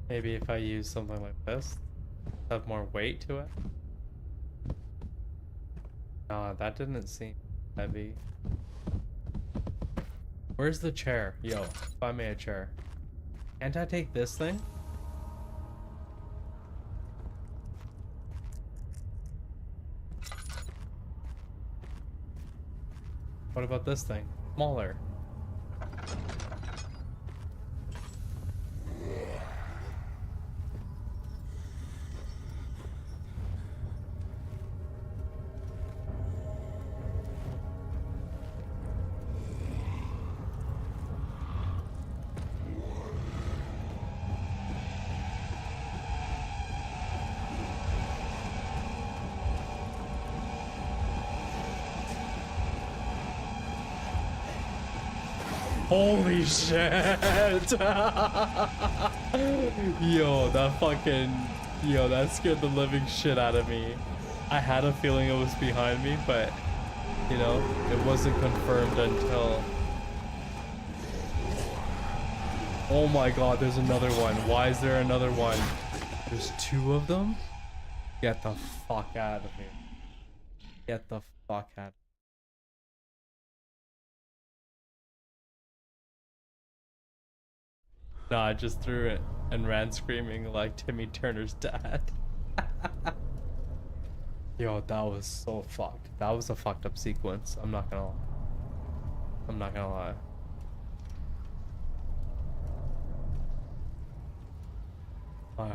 Maybe if I use something like this, have more weight to it. That didn't seem heavy. Where's the chair? Yo, find me a chair. Can't I take this thing? What about this thing? Smaller. Holy shit! Yo, that scared the living shit out of me. I had a feeling it was behind me, but you know, it wasn't confirmed until... Oh my god, there's another one. Why is there another one? There's two of them? Get the fuck out of here. Get the fuck out. No, I just threw it and ran screaming like Timmy Turner's dad. Yo, that was so fucked. That was a fucked up sequence. I'm not gonna lie. My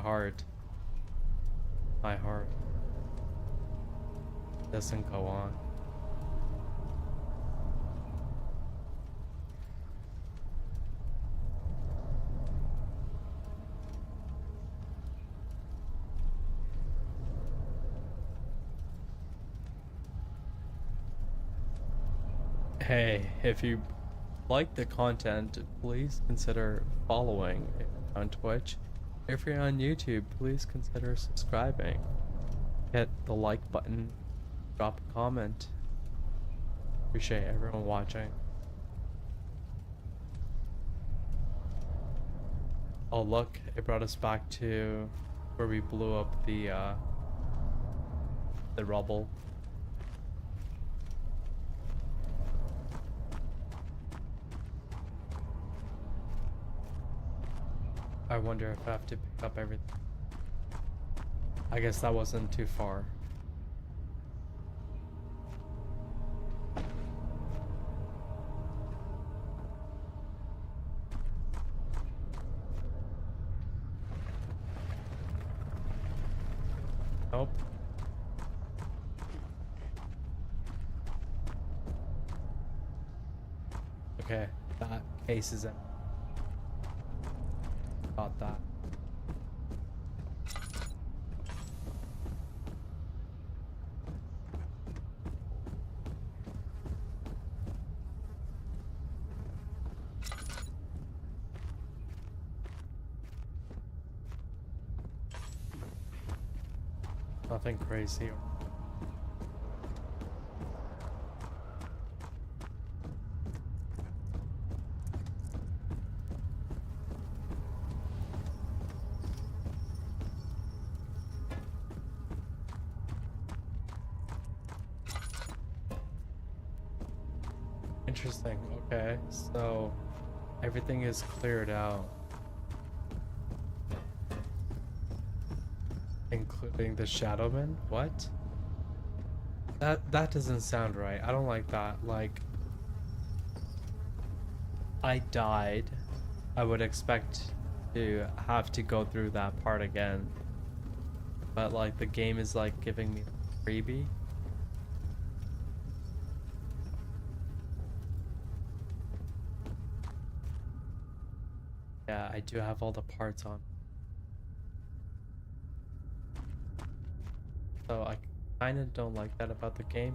heart doesn't go on. Hey, if you like the content, please consider following on Twitch. If you're on YouTube, please consider subscribing. Hit the like button, drop a comment. Appreciate everyone watching. Oh look, it brought us back to where we blew up the rubble. I wonder if I have to pick up everything. I guess that wasn't too far. Nope. Okay, that case is in. Got that. Nothing crazy. Interesting. Okay, so everything is cleared out, including the Shadowman. What? That doesn't sound right. I don't like that. Like, I died. I would expect to have to go through that part again, but like the game is like giving me a freebie. Yeah, I do have all the parts on. So I kind of don't like that about the game.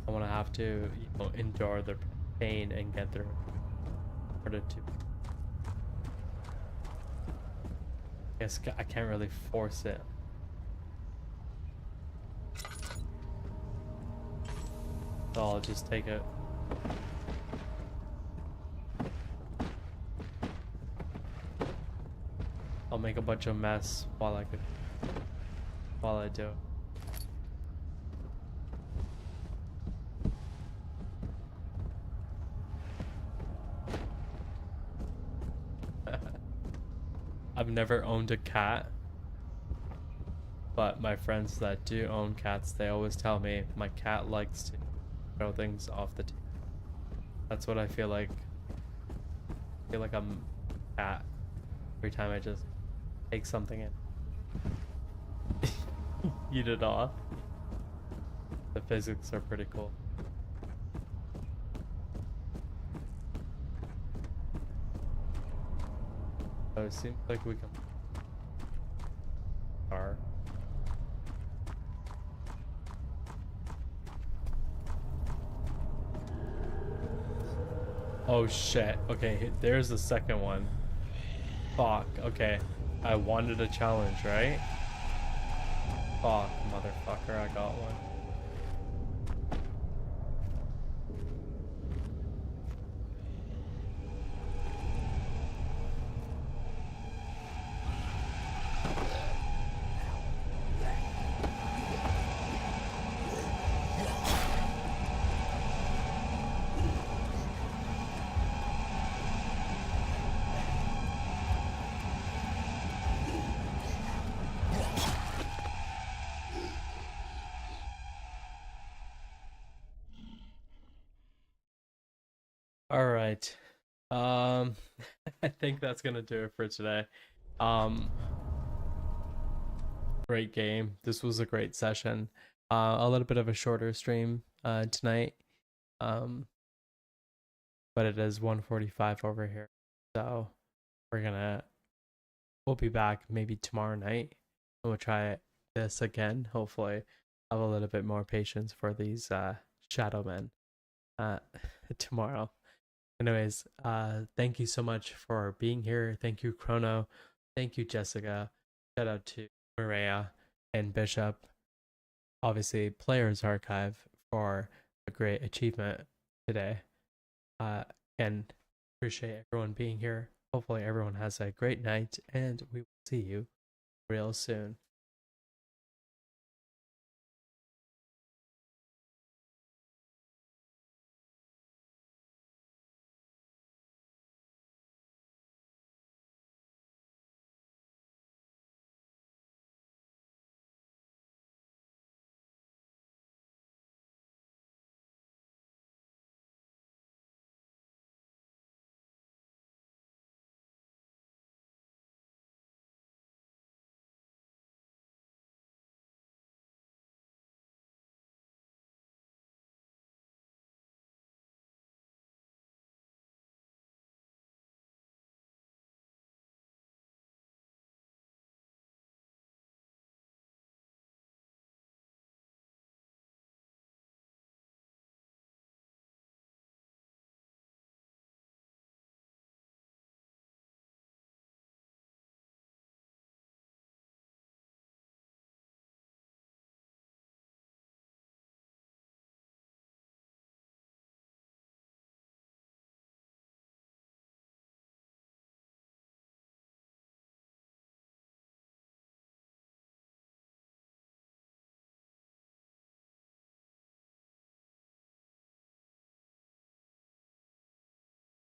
I want to have to, you know, endure the pain and get through in order to. I guess I can't really force it. So I'll just take it. I'll make a bunch of mess while I do. I've never owned a cat. but my friends that do own cats, they always tell me my cat likes to throw things off the table. That's what I feel like. I feel like I'm a cat every time I just take something in. Eat it off. The physics are pretty cool. So it seems like we can. Oh shit. Okay, there's the second one. Fuck. Okay. I wanted a challenge, right? Fuck, motherfucker, I got one. All right. Um, I think that's gonna do it for today. Um, Great game. This was a great session. A little bit of a shorter stream tonight. Um, but it is 1:45 over here. So we'll be back maybe tomorrow night and we'll try this again. Hopefully have a little bit more patience for these shadow men tomorrow. Anyways, thank you so much for being here. Thank you, Chrono. Thank you, Jessica. Shout out to Maria and Bishop. Obviously, Players Archive for a great achievement today. And appreciate everyone being here. Hopefully, everyone has a great night, and we will see you real soon.